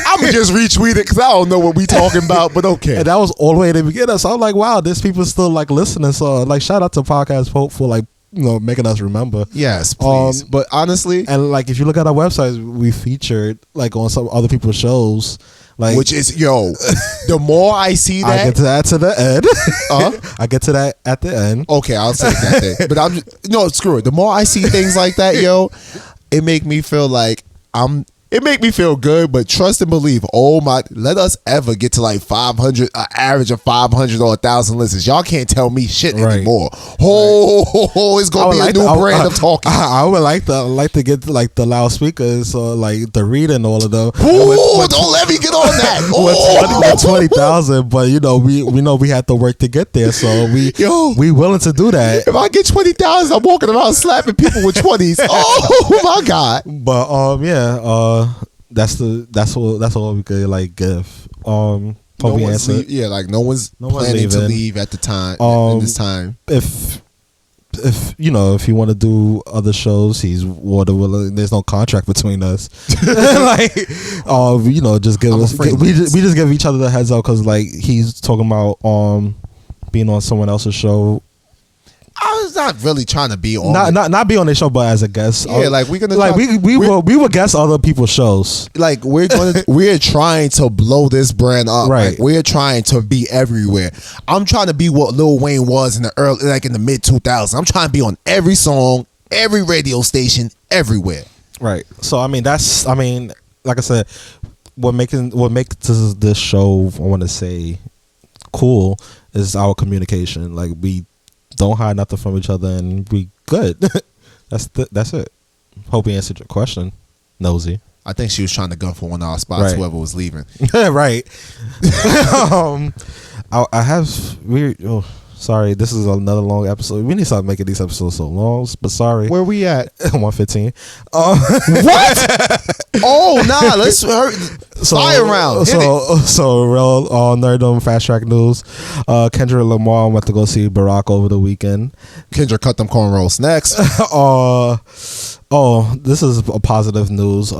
I'm gonna just retweet it because I don't know what we talking about, but okay. And that was all the way at the beginning. So I'm like, wow, there's people still listening. So shout out to Podcast Pope for making us remember. Yes, please. But honestly, and if you look at our website, we featured on some other people's shows. Which is the more I see that, I get to that to the end. I get to that at the end. Okay, I'll say that then. But screw it. The more I see things like that, it make me feel like it make me feel good, but trust and believe. Oh my! Let us ever get to like 500, an average of 500 or 1,000 listens. Y'all can't tell me shit anymore. It's gonna be a new brand of talking. I would like to get like the loudspeakers or like the read and all of them. Ooh, don't let me get on that. 20,000, but you know we know we had to work to get there, so we willing to do that. If I get 20,000, I'm walking around slapping people with 20s. Oh my god! But that's all we could like give. Hope we answered. Like no one's planning to leave at the time. In this time, if you know, if you want to do other shows, he's water willing. There's no contract between us. Like, you know, just give us. We just give each other the heads up because like he's talking about being on someone else's show. I was not really trying to be on not be on their show, but as a guest. Yeah, like we're gonna like we will guest other people's shows. Like we're trying to blow this brand up. Right. Like, we're trying to be everywhere. I'm trying to be what Lil Wayne was in the mid 2000s. I'm trying to be on every song, every radio station, everywhere. Right. So like I said, what makes this show, I want to say, cool is our communication. Like we don't hide nothing from each other, and we good. That's it. Hope we answered your question, Nosy. I think she was trying to gun for one of our spots. Right. Whoever was leaving. Right. I have weird. Oh, sorry. This is another long episode. We need to stop making these episodes so long. But sorry. Where we at? 115. What? Oh nah. Let's fly around. So real Nerdum fast track news. Kendrick Lamar went to go see Barack over the weekend. Kendrick cut them cornrows. Next. This is a positive news.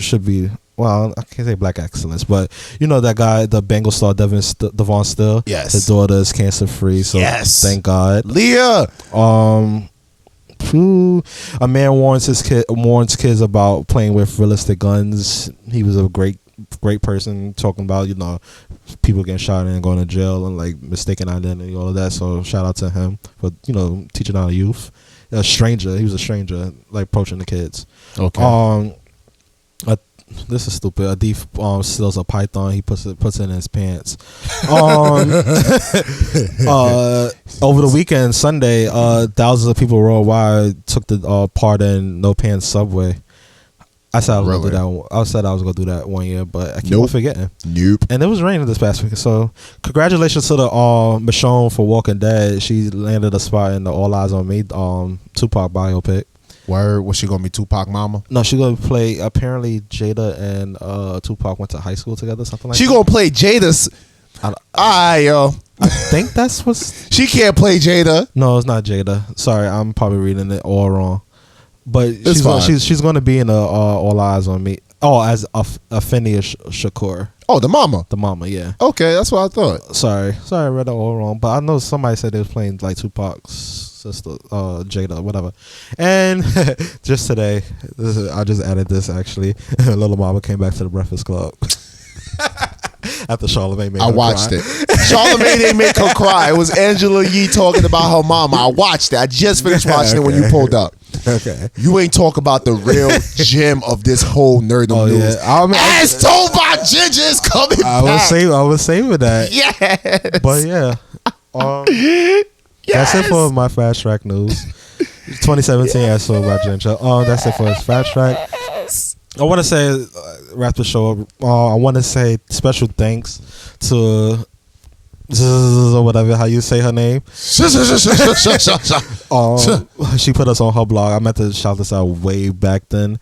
Should be. Well, I can't say black excellence, but you know that guy, the Bengal star Devon Still. Yes. His daughter is cancer free. So yes. Thank God. Leah. A man warns kids about playing with realistic guns. He was a great person, talking about, you know, people getting shot and going to jail and like mistaken identity, all of that. So shout out to him for, you know, teaching our youth. He was a stranger, like approaching the kids. Okay. This is stupid. A thief steals a python. He puts it in his pants. Over the weekend, Sunday, thousands of people worldwide took the part in No Pants Subway. I said I was gonna do that. I said I was gonna do that one year, but I keep on forgetting. Nope. And it was raining this past week, so congratulations to the Michonne for Walking Dead. She landed a spot in the All Eyes on Me Tupac biopic. Word, was she gonna be Tupac mama? No, she gonna play. Apparently, Jada and Tupac went to high school together, something like that. She gonna play Jada's. Alright, yo. I think that's what's. She can't play Jada. No, it's not Jada. Sorry, I'm probably reading it all wrong. But It's she's going to be in All Eyes on Me. Oh, as Phineas Shakur. Oh, the mama. The mama, yeah. Okay, that's what I thought. Sorry, I read it all wrong. But I know somebody said they was playing like Tupac's sister, Jada, whatever. And just today, I just added this actually. Little Mama came back to the Breakfast Club. After Charlamagne made her watched cry. it. Charlamagne didn't make her cry. It was Angela Yee talking about her mama. I watched it. I just finished watching it when you pulled up. Okay. You ain't talk about the real gem of this whole nerdom news. Yeah. As told by Ginger is coming back. I was saving that. Yes. But yeah. Yes. That's it for my fast track news. 2017 as told by Ginger. That's it for his fast track. I want to say, wrap the show up. I want to say special thanks to or whatever how you say her name. She put us on her blog. I meant to shout this out way back then.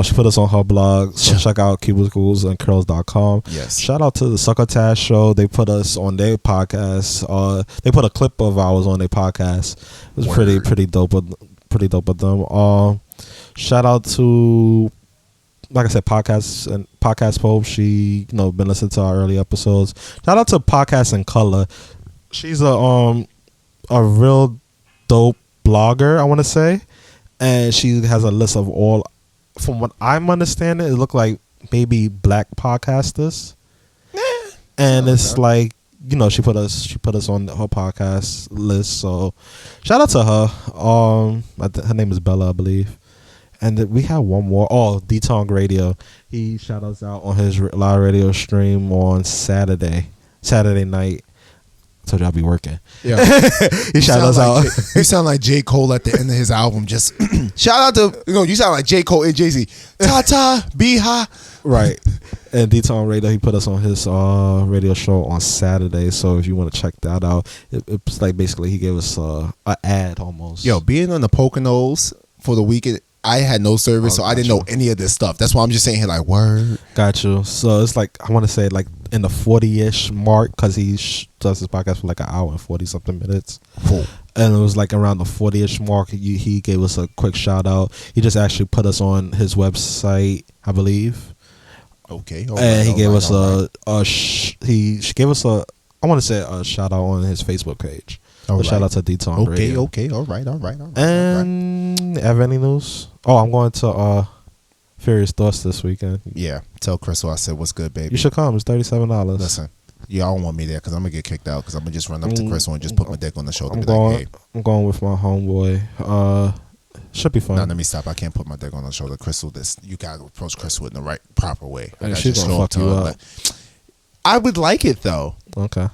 She put us on her blog. So check out cubiclesandcurls.com. Yes. Shout out to the Succotash Show. They put us on their podcast. They put a clip of ours on their podcast. It was pretty dope of them. Shout out to, like I said, Podcast Pope. She, been listening to our early episodes. Shout out to Podcast in Color. She's a real dope blogger, I want to say, and she has a list of all. From what I'm understanding, it look like maybe black podcasters, and it's like she put us on her podcast list. So shout out to her. Her name is Bella, I believe. And we have one more. Oh, D-Tongue Radio. He shout us out on his live radio stream on Saturday night. I told you I'll be working. Yeah. He shout us out. You sound like J. Cole at the end of his album. Just shout out to, you sound like J. Cole and Jay-Z. Ta-ta, be-ha. Right. And D-Tongue Radio, he put us on his radio show on Saturday. So if you want to check that out, it's like basically he gave us an ad almost. Yo, being on the Poconos for the weekend, I had no service, so I didn't know any of this stuff. That's why I'm just saying here like, word. Got you. So it's like, I want to say like in the 40-ish mark, because he does his podcast for like an hour and 40-something minutes. Cool. And it was like around the 40-ish mark, he gave us a quick shout out. He just actually put us on his website, I believe. Okay. And he gave us he gave us I want to say a shout out on his Facebook page. So shout out to D-Tongue Radio. Okay. All right. And have any news? Oh, I'm going to Furious Thoughts this weekend. Yeah. Tell Crystal I said, what's good, baby? You should come. It's $37. Listen, y'all don't want me there because I'm going to get kicked out because I'm going to just run up to Crystal and just put my dick on the shoulder. I'm going with my homeboy. Should be fun. Now, let me stop. I can't put my dick on the shoulder. Crystal, you got to approach Crystal in the proper way. And she's going to fuck you up. I would like it, though. Okay.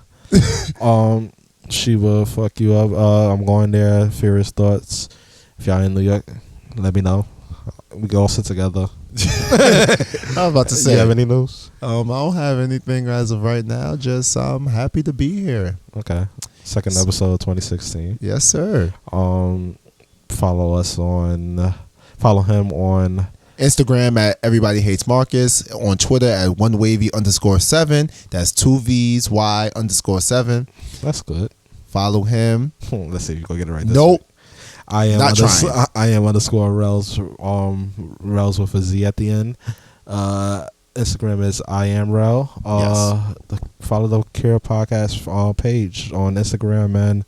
She will fuck you up. I'm going there. Furious Thoughts. If y'all in New York, let me know. We can all sit together. I was about to say. You have any news? I don't have anything as of right now. Just I'm happy to be here. Okay. Second episode 2016. Yes, sir. Follow him on Instagram at Everybody Hates Marcus. On Twitter at OneWavy_7. That's 2VsY_7. That's good. Follow him. Let's see if you can get it right. Nope. I am not trying. I am _Rels. Rels with a Z at the end. Instagram is I am Rel. Yes. Follow the Cure Podcast page on Instagram and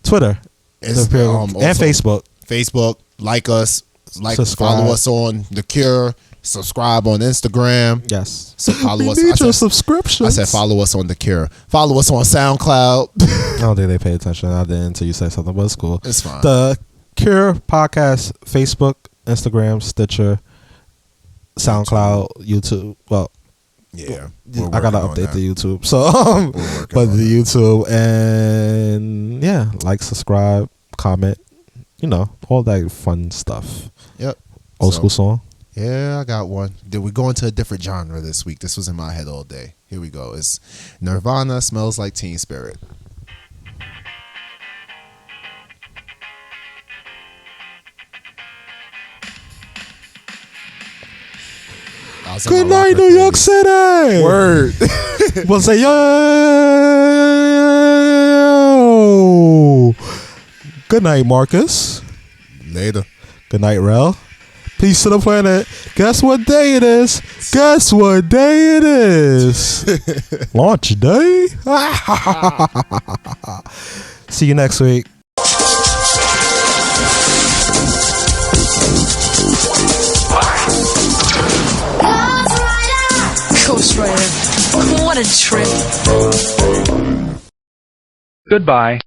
Twitter. And Facebook. Facebook. Like us. Subscribe. Follow us on The Cure. Subscribe on Instagram. Yes. So follow us. Need your subscriptions. I said follow us on The Cure. Follow us on SoundCloud. I don't think they pay attention. I didn't until you said something, but it's cool. It's fine. The Cure Podcast, Facebook, Instagram, Stitcher, SoundCloud, YouTube. Well, yeah, I gotta update the YouTube. So, but the YouTube and yeah, like, subscribe, comment, all that fun stuff. Yep. Old school song. Yeah, I got one. Did we go into a different genre this week? This was in my head all day. Here we go. It's Nirvana, Smells Like Teen Spirit. Good night, New York City. Word. We'll say yo. Good night, Marcus. Later. Good night, Rel. Peace to the planet. Guess what day it is? Guess what day it is? Launch day. See you next week. Ghost Rider. What a trip. Goodbye.